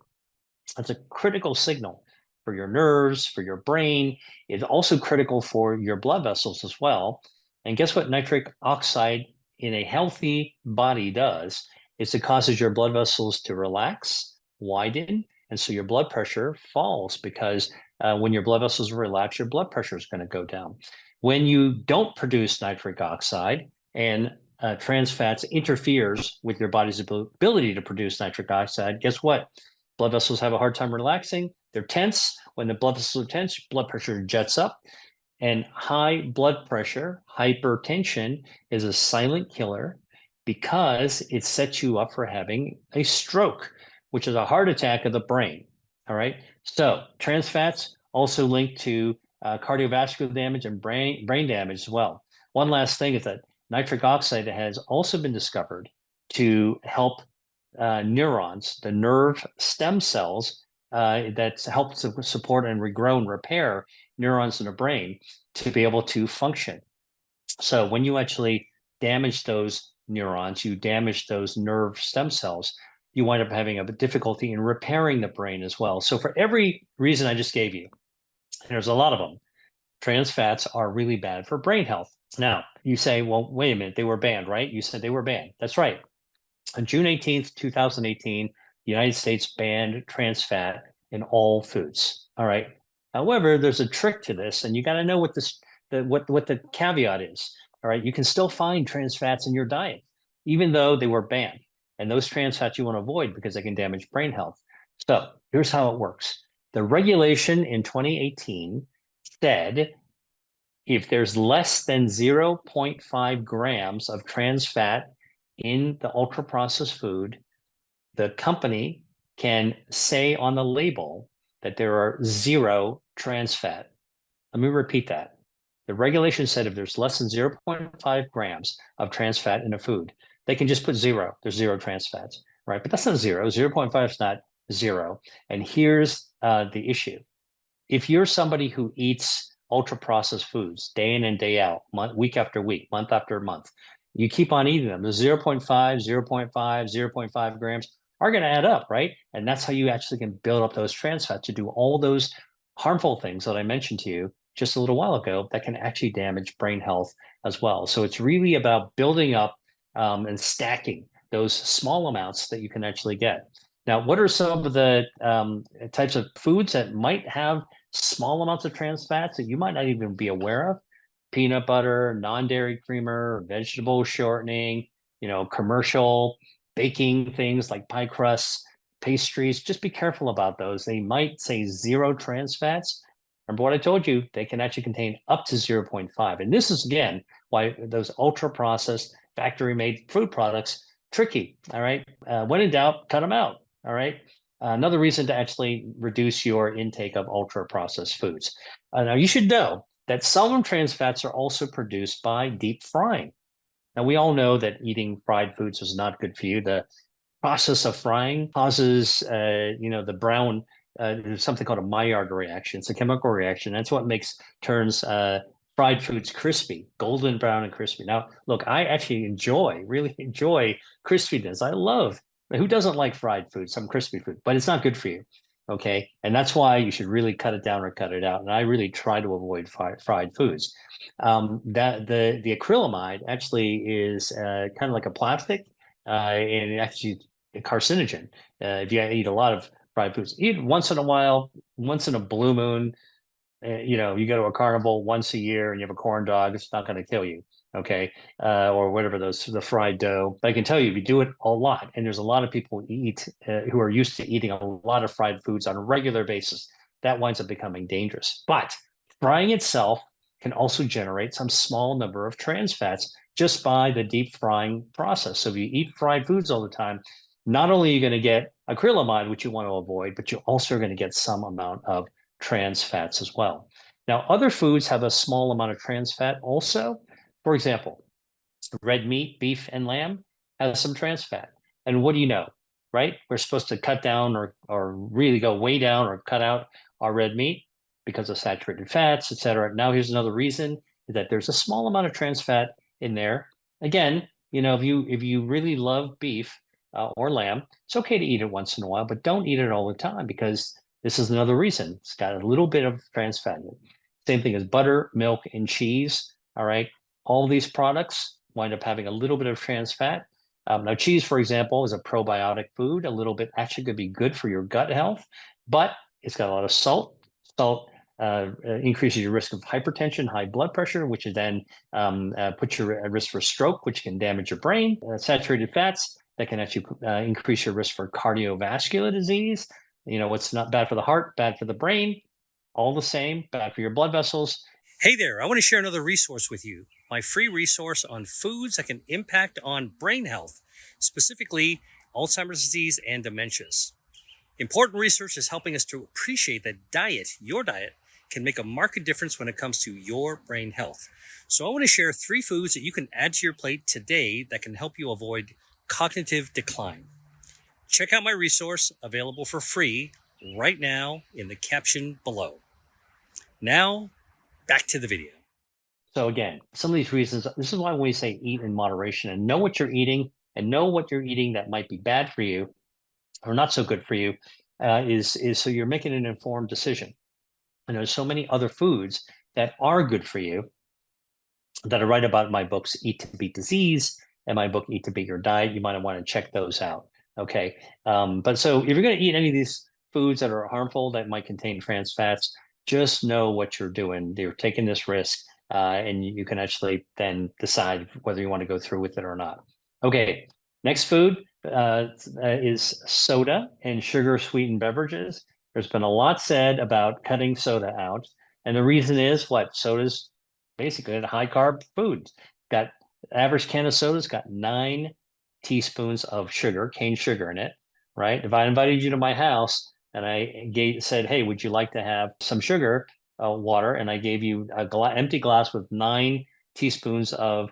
It's a critical signal for your nerves, for your brain. It's also critical for your blood vessels as well. And guess what nitric oxide in a healthy body does? Is it causes your blood vessels to relax, widen, and so your blood pressure falls because when your blood vessels relax, your blood pressure is going to go down. When you don't produce nitric oxide and trans fats interferes with your body's ability to produce nitric oxide, guess what? Blood vessels have a hard time relaxing. They're tense. When the blood vessels are tense, blood pressure jets up. And high blood pressure, hypertension, is a silent killer because it sets you up for having a stroke, which is a heart attack of the brain. All right. So trans fats also linked to cardiovascular damage and brain damage as well. One last thing is that nitric oxide has also been discovered to help neurons, the nerve stem cells that help to support and regrow and repair neurons in the brain to be able to function. So when you actually damage those neurons, you damage those nerve stem cells, you wind up having a difficulty in repairing the brain as well. So for every reason I just gave you, and there's a lot of them, trans fats are really bad for brain health. Now, you say, well, wait a minute, they were banned, right? You said they were banned. That's right. On June 18th, 2018, the United States banned trans fat in all foods. All right. However, there's a trick to this, and you got to know what what the caveat is. All right. You can still find trans fats in your diet, even though they were banned. And those trans fats you want to avoid because they can damage brain health. So here's how it works. The regulation in 2018 said if there's less than 0.5 grams of trans fat in the ultra processed food, the company can say on the label that there are 0 trans fat. Let me repeat that. The regulation said if there's less than 0.5 grams of trans fat in a food, they can just put 0. There's 0 trans fats, right? But that's not 0. 0.5 is not 0. And here's the issue. If you're somebody who eats ultra processed foods day in and day out, week after week, month after month, you keep on eating them. The 0.5, 0.5, 0.5 grams are going to add up, right? And that's how you actually can build up those trans fats to do all those harmful things that I mentioned to you just a little while ago that can actually damage brain health as well. So it's really about building up and stacking those small amounts that you can actually get. Now, what are some of the types of foods that might have small amounts of trans fats that you might not even be aware of? Peanut butter, non-dairy creamer, vegetable shortening, commercial baking things like pie crusts, pastries. Just be careful about those. They might say 0 trans fats. Remember what I told you, they can actually contain up to 0.5. And this is, again, why those ultra-processed, factory-made food products, tricky, all right? When in doubt, cut them out, all right? Another reason to actually reduce your intake of ultra-processed foods. Now, you should know that some trans fats are also produced by deep frying. Now, we all know that eating fried foods is not good for you. The process of frying causes, the brown, there's something called a Maillard reaction. It's a chemical reaction. That's what turns fried foods crispy, golden brown and crispy. Now, look, I actually really enjoy crispiness. Who doesn't like fried food, some crispy food, but it's not good for you. Okay. And that's why you should really cut it down or cut it out. And I really try to avoid fried foods. That the acrylamide actually is kind of like a plastic, and actually a carcinogen. If you eat a lot of fried foods, eat once in a while, once in a blue moon. You go to a carnival once a year and you have a corn dog, it's not going to kill you. Okay. Or whatever the fried dough. But I can tell you, if you do it a lot, and there's a lot of people who are used to eating a lot of fried foods on a regular basis, that winds up becoming dangerous. But frying itself can also generate some small number of trans fats just by the deep frying process. So if you eat fried foods all the time, not only are you going to get acrylamide, which you want to avoid, but you're also going to get some amount of trans fats as well. Now, other foods have a small amount of trans fat also. For example, red meat, beef, and lamb has some trans fat. And what do you know, right? We're supposed to cut down or really go way down or cut out our red meat because of saturated fats, et cetera. Now, here's another reason is that there's a small amount of trans fat in there. Again, if you really love beef or lamb, it's okay to eat it once in a while, but don't eat it all the time because this is another reason. It's got a little bit of trans fat in it. Same thing as butter, milk, and cheese. All right. All these products wind up having a little bit of trans fat. Now, cheese, for example, is a probiotic food. A little bit actually could be good for your gut health, but it's got a lot of salt. Salt increases your risk of hypertension, high blood pressure, which then puts you at risk for stroke, which can damage your brain. Saturated fats that can actually increase your risk for cardiovascular disease. What's not bad for the heart, bad for the brain, all the same, bad for your blood vessels. Hey there, I want to share another resource with you. My free resource on foods that can impact on brain health, specifically Alzheimer's disease and dementias. Important research is helping us to appreciate that your diet, can make a marked difference when it comes to your brain health. So I want to share 3 foods that you can add to your plate today that can help you avoid cognitive decline. Check out my resource, available for free right now in the caption below. Now, back to the video. So again, some of these reasons, this is why we say eat in moderation and know what you're eating and know what you're eating that might be bad for you or not so good for you, is so you're making an informed decision. And there's so many other foods that are good for you that I write about in my books, Eat to Beat Disease, and my book, Eat to Beat Your Diet. You might want to check those out. Okay. But so if you're going to eat any of these foods that are harmful, that might contain trans fats, just know what you're doing. You're taking this risk, and you can actually then decide whether you want to go through with it or not. Okay. Next food is soda and sugar sweetened beverages. There's been a lot said about cutting soda out. And the reason is what? Soda's basically a high carb food. Got average can of soda's got 9 teaspoons of sugar, cane sugar in it, right? If I invited you to my house and I said, hey, would you like to have some sugar, water, and I gave you a empty glass with 9 teaspoons of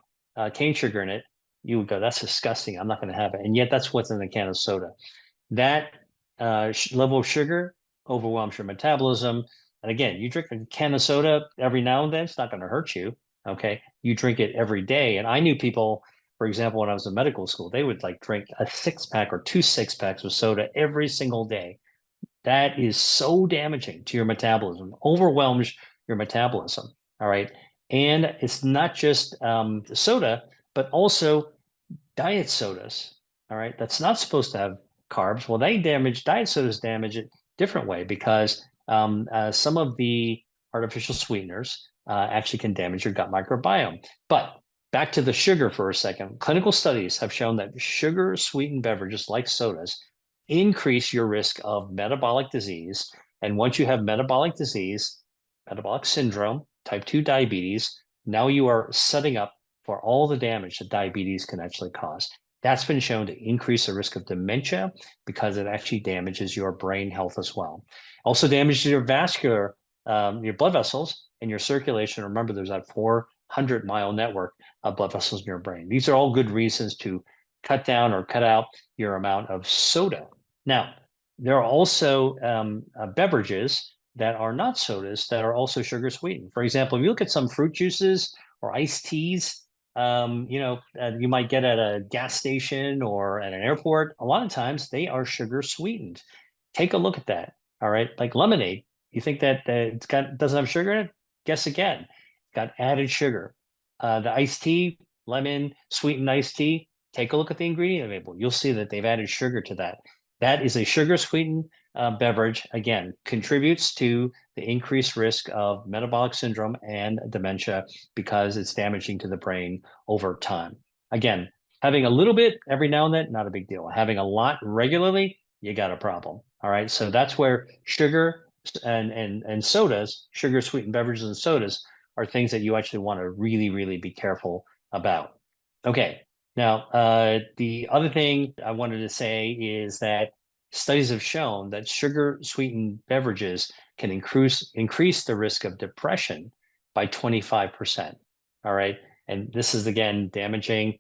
cane sugar in it, you would go, that's disgusting. I'm not going to have it. And yet that's what's in a can of soda. That level of sugar overwhelms your metabolism. And again, you drink a can of soda every now and then, it's not going to hurt you. Okay. You drink it every day. And I knew people, for example, when I was in medical school, they would like drink a 6-pack or 2 6-packs of soda every single day. That is so damaging to your metabolism, overwhelms your metabolism. All right. And it's not just the soda, but also diet sodas. All right. That's not supposed to have carbs. Well, diet sodas damage it different way because some of the artificial sweeteners actually can damage your gut microbiome. But back to the sugar for a second. Clinical studies have shown that sugar sweetened beverages like sodas increase your risk of metabolic disease. And once you have metabolic disease, metabolic syndrome, type 2 diabetes, now you are setting up for all the damage that diabetes can actually cause. That's been shown to increase the risk of dementia because it actually damages your brain health as well. Also damages your vascular, your blood vessels and your circulation. Remember, there's that 400-mile network of blood vessels in your brain. These are all good reasons to cut down or cut out your amount of soda. Now, there are also beverages that are not sodas that are also sugar sweetened. For example, if you look at some fruit juices or iced teas, you might get at a gas station or at an airport. A lot of times they are sugar sweetened. Take a look at that. All right, like lemonade. You think that doesn't have sugar in it? Guess again. It's got added sugar. The iced tea, lemon sweetened iced tea. Take a look at the ingredient label. You'll see that they've added sugar to that. That is a sugar sweetened beverage. Again, contributes to the increased risk of metabolic syndrome and dementia because it's damaging to the brain over time. Again, having a little bit every now and then, not a big deal. Having a lot regularly, you got a problem. All right. So that's where sugar and sodas, sugar sweetened beverages and sodas are things that you actually want to really, really be careful about. Okay. Now, the other thing I wanted to say is that studies have shown that sugar sweetened beverages can increase the risk of depression by 25%. All right. And this is, again, damaging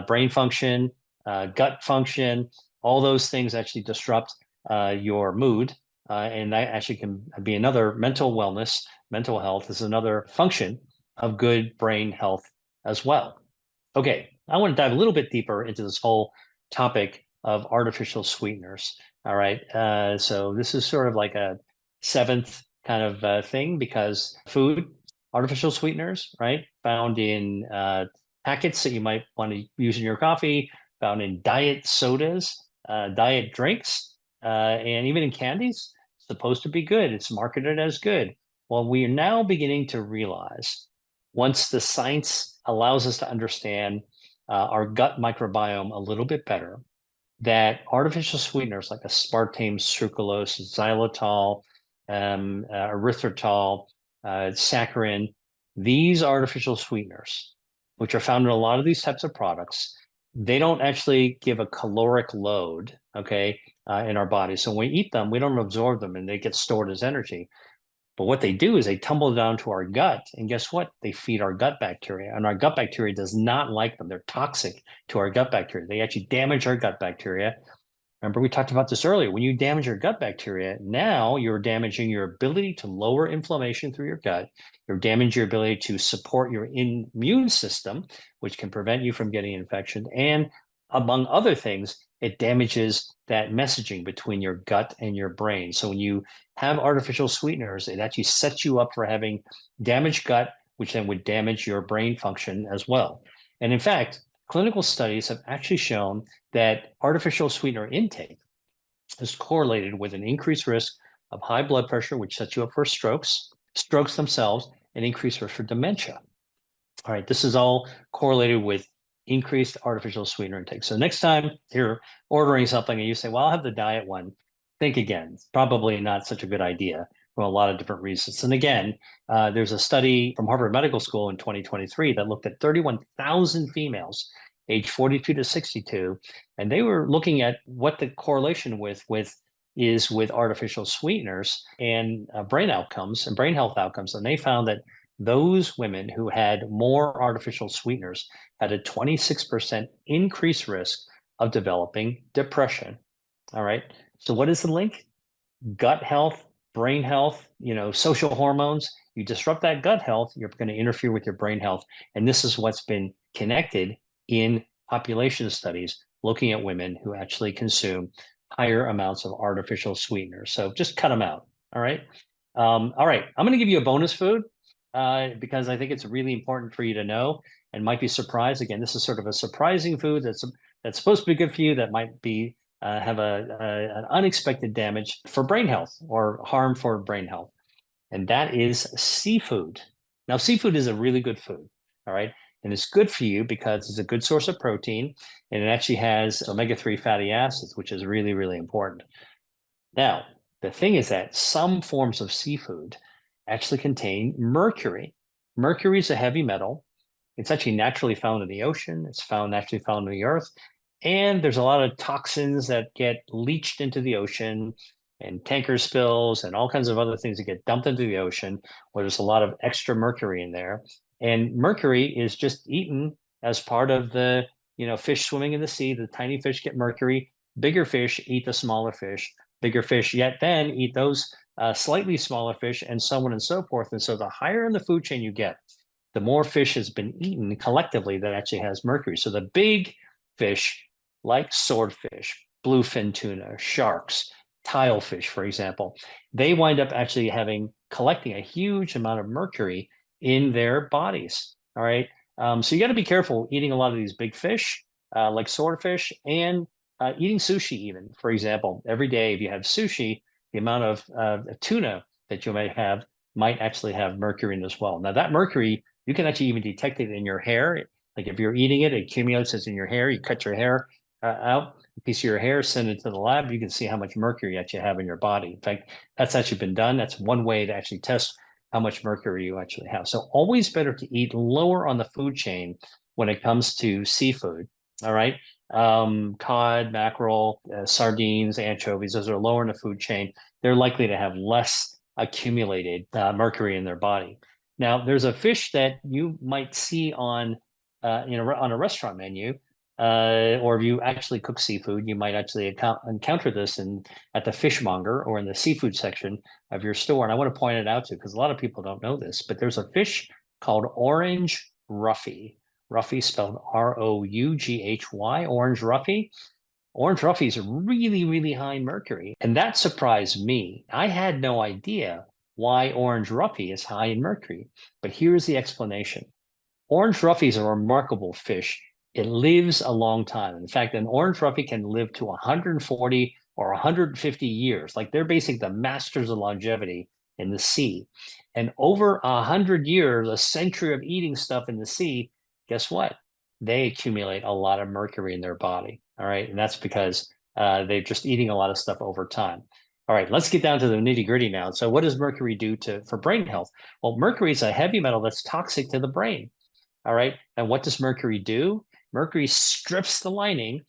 brain function, gut function. All those things actually disrupt your mood. And that actually can be another mental wellness. Mental health is another function of good brain health as well. Okay, I want to dive a little bit deeper into this whole topic of artificial sweeteners. All right, so this is sort of like a seventh kind of thing, because food, artificial sweeteners, right, found in packets that you might want to use in your coffee, found in diet sodas, diet drinks, and even in candies. Supposed to be good. It's marketed as good. Well, we are now beginning to realize, once the science allows us to understand our gut microbiome a little bit better, that artificial sweeteners like aspartame, sucralose, xylitol, erythritol, saccharin, these artificial sweeteners, which are found in a lot of these types of products, they don't actually give a caloric load, okay, in our body. So when we eat them, we don't absorb them and they get stored as energy. But what they do is they tumble down to our gut, and guess what? They feed our gut bacteria, and our gut bacteria does not like them. They're toxic to our gut bacteria. They actually damage our gut bacteria. Remember, we talked about this earlier. When you damage your gut bacteria, now you're damaging your ability to lower inflammation through your gut. You're damaging your ability to support your immune system, which can prevent you from getting infection. And among other things, it damages that messaging between your gut and your brain. So when you have artificial sweeteners, it actually sets you up for having damaged gut, which then would damage your brain function as well. And in fact, clinical studies have actually shown that artificial sweetener intake is correlated with an increased risk of high blood pressure, which sets you up for strokes, strokes themselves, and increased risk for dementia. All right, this is all correlated with increased artificial sweetener intake. So next time you're ordering something and you say, well, I'll have the diet one, think again. It's probably not such a good idea for a lot of different reasons. And again, there's a study from Harvard Medical School in 2023 that looked at 31,000 females aged 42 to 62, and they were looking at what the correlation with artificial sweeteners and brain outcomes and brain health outcomes. And they found that those women who had more artificial sweeteners had a 26% increased risk of developing depression. All right. So what is the link? Gut health, brain health, social hormones. You disrupt that gut health, you're going to interfere with your brain health. And this is what's been connected in population studies looking at women who actually consume higher amounts of artificial sweeteners. So just cut them out. All right. All right. I'm going to give you a bonus food because I think it's really important for you to know and might be surprised. Again, this is sort of a surprising food that's supposed to be good for you, that might be have an unexpected damage for brain health or harm for brain health. And that is seafood. Now, seafood is a really good food. All right. And it's good for you because it's a good source of protein, and it actually has omega-3 fatty acids, which is really, really important. Now, the thing is that some forms of seafood actually contain mercury. Mercury is a heavy metal. It's actually naturally found in the ocean. It's naturally found in the earth. And there's a lot of toxins that get leached into the ocean, and tanker spills and all kinds of other things that get dumped into the ocean where there's a lot of extra mercury in there. And mercury is just eaten as part of the, fish swimming in the sea. The tiny fish get mercury. Bigger fish eat the smaller fish. Bigger fish yet then eat those slightly smaller fish, and so on and so forth. And so the higher in the food chain you get, the more fish has been eaten collectively that actually has mercury. So the big fish like swordfish, bluefin tuna, sharks, tilefish, for example, they wind up actually collecting a huge amount of mercury in their bodies. All right. So you got to be careful eating a lot of these big fish like swordfish, and eating sushi even. For example, every day if you have sushi, the amount of tuna that you might actually have mercury in as well. Now that mercury, you can actually even detect it in your hair. Like if you're eating it, it accumulates in your hair. You cut your hair out, a piece of your hair, send it to the lab. You can see how much mercury you actually have in your body. In fact, that's actually been done. That's one way to actually test how much mercury you actually have. So always better to eat lower on the food chain when it comes to seafood. All right. Cod, mackerel, sardines, anchovies, those are lower in the food chain. They're likely to have less accumulated mercury in their body. Now, there's a fish that you might see on on a restaurant menu, or if you actually cook seafood, you might actually encounter this at the fishmonger or in the seafood section of your store. And I want to point it out to because a lot of people don't know this, but there's a fish called orange roughy. Roughy spelled Roughy, orange roughy. Orange roughy is really, really high in mercury. And that surprised me. I had no idea why orange roughy is high in mercury. But here's the explanation. Orange roughy is a remarkable fish. It lives a long time. In fact, an orange roughy can live to 140 or 150 years. Like they're basically the masters of longevity in the sea. And over 100 years, a century of eating stuff in the sea, guess what? They accumulate a lot of mercury in their body. All right. And that's because they're just eating a lot of stuff over time. All right, let's get down to the nitty gritty now. So, what does mercury do for brain health? Well, mercury is a heavy metal that's toxic to the brain. All right. And what does mercury do? Mercury strips the lining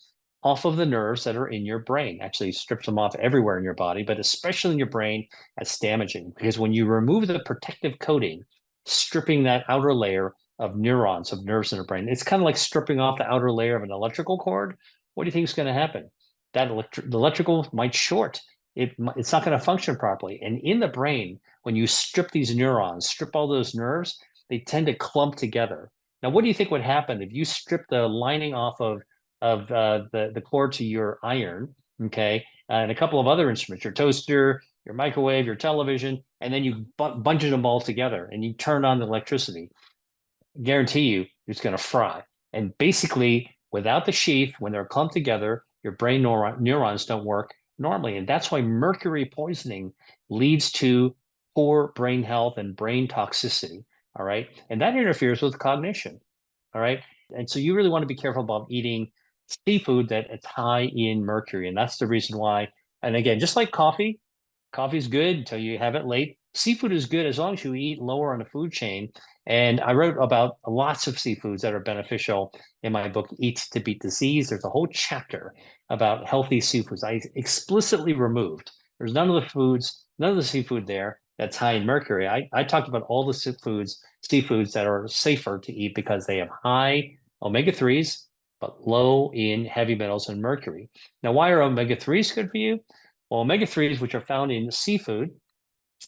off of the nerves that are in your brain. Actually, strips them off everywhere in your body, but especially in your brain, that's damaging because when you remove the protective coating, stripping that outer layer of neurons, of nerves in the brain, it's kind of like stripping off the outer layer of an electrical cord. What do you think is going to happen? The electrical might short. It's not going to function properly. And in the brain, when you strip these neurons, strip all those nerves, they tend to clump together. Now, what do you think would happen if you strip the lining off of the cord to your iron, okay, and a couple of other instruments, your toaster, your microwave, your television, and then you bunch them all together and you turn on the electricity? Guarantee you, it's going to fry. And basically, without the sheath, when they're clumped together, your brain neurons don't work normally, and that's why mercury poisoning leads to poor brain health and brain toxicity. All right. And that interferes with cognition. All right. And so you really want to be careful about eating seafood that it's high in mercury. And that's the reason why. And again, just like coffee, coffee is good until you have it late. Seafood is good as long as you eat lower on the food chain. And I wrote about lots of seafoods that are beneficial in my book, Eat to Beat Disease. There's a whole chapter about healthy seafoods. I explicitly removed. There's none of the seafood there that's high in mercury. I talked about all the seafoods that are safer to eat because they have high omega-3s, but low in heavy metals and mercury. Now, why are omega-3s good for you? Well, omega-3s, which are found in seafood,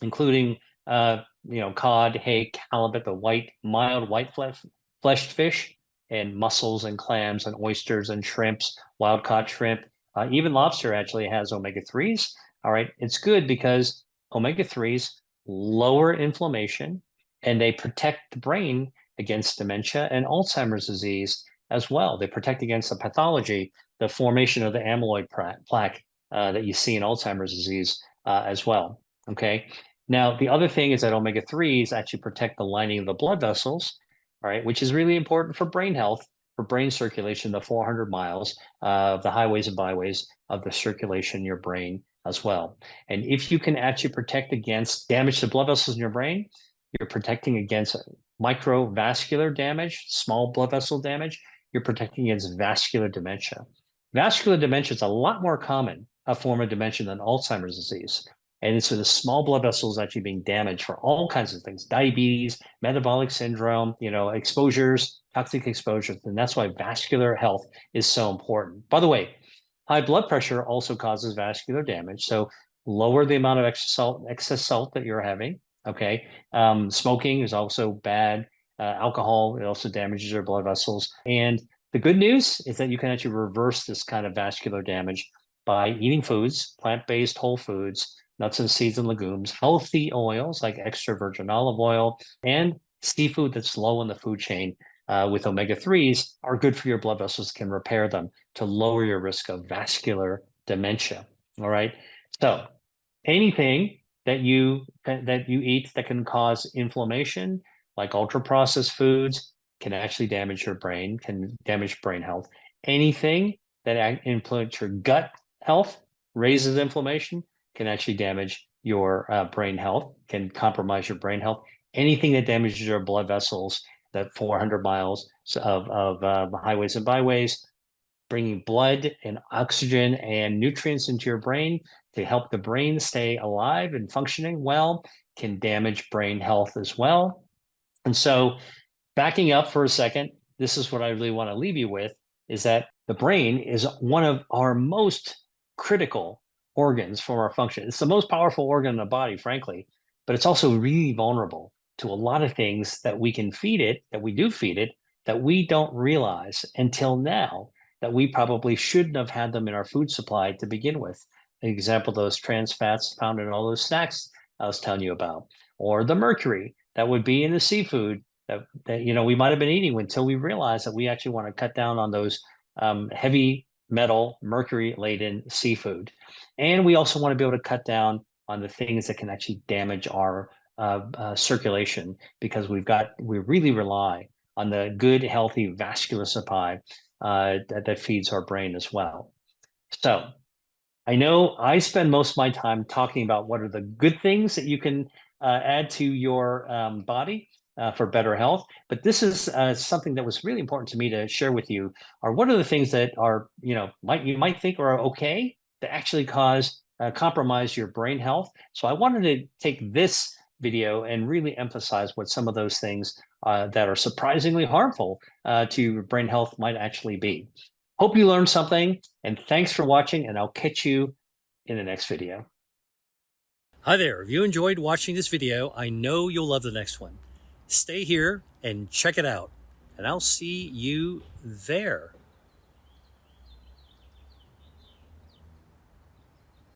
including cod, hake, halibut, the mild white fleshed fish, and mussels and clams and oysters and shrimps, wild caught shrimp. Even lobster actually has omega-3s. All right, it's good because omega-3s lower inflammation and they protect the brain against dementia and Alzheimer's disease as well. They protect against the pathology, the formation of the amyloid plaque that you see in Alzheimer's disease as well. Okay. Now, the other thing is that omega-3s actually protect the lining of the blood vessels, all right, which is really important for brain health, for brain circulation, the 400 miles of the highways and byways of the circulation in your brain as well. And if you can actually protect against damage to blood vessels in your brain, you're protecting against microvascular damage, small blood vessel damage, you're protecting against vascular dementia. Vascular dementia is a lot more common a form of dementia than Alzheimer's disease. And it's the small blood vessels actually being damaged for all kinds of things, diabetes, metabolic syndrome, exposures, toxic exposures. And that's why vascular health is so important. By the way, high blood pressure also causes vascular damage. So lower the amount of excess salt that you're having. Okay. Smoking is also bad. Alcohol, it also damages your blood vessels. And the good news is that you can actually reverse this kind of vascular damage by eating foods, plant-based whole foods, nuts and seeds and legumes, healthy oils like extra virgin olive oil, and seafood that's low in the food chain with omega-3s are good for your blood vessels, can repair them to lower your risk of vascular dementia. All right. So anything that you eat that can cause inflammation, like ultra-processed foods, can actually damage your brain, can damage brain health. Anything that influences your gut health, raises inflammation, can actually damage your brain health, can compromise your brain health. Anything that damages your blood vessels, that 400 miles of highways and byways, bringing blood and oxygen and nutrients into your brain to help the brain stay alive and functioning well can damage brain health as well. And so, backing up for a second, this is what I really want to leave you with is that the brain is one of our most critical organs for our function. It's the most powerful organ in the body, frankly, but it's also really vulnerable to a lot of things that we can feed it, that we do feed it, that we don't realize until now that we probably shouldn't have had them in our food supply to begin with. An example, those trans fats found in all those snacks I was telling you about, or the mercury that would be in the seafood that we might have been eating until we realized that we actually want to cut down on those heavy metal, mercury laden seafood. And we also want to be able to cut down on the things that can actually damage our circulation because we really rely on the good, healthy vascular supply that feeds our brain as well. So I know I spend most of my time talking about what are the good things that you can add to your body for better health. But this is something that was really important to me to share with you. Are what are the things that are you might think are okay to actually cause compromise your brain health? So I wanted to take this video and really emphasize what some of those things that are surprisingly harmful to your brain health might actually be. Hope you learned something, and thanks for watching, and I'll catch you in the next video. Hi there. If you enjoyed watching this video, I know you'll love the next one. Stay here and check it out, and I'll see you there.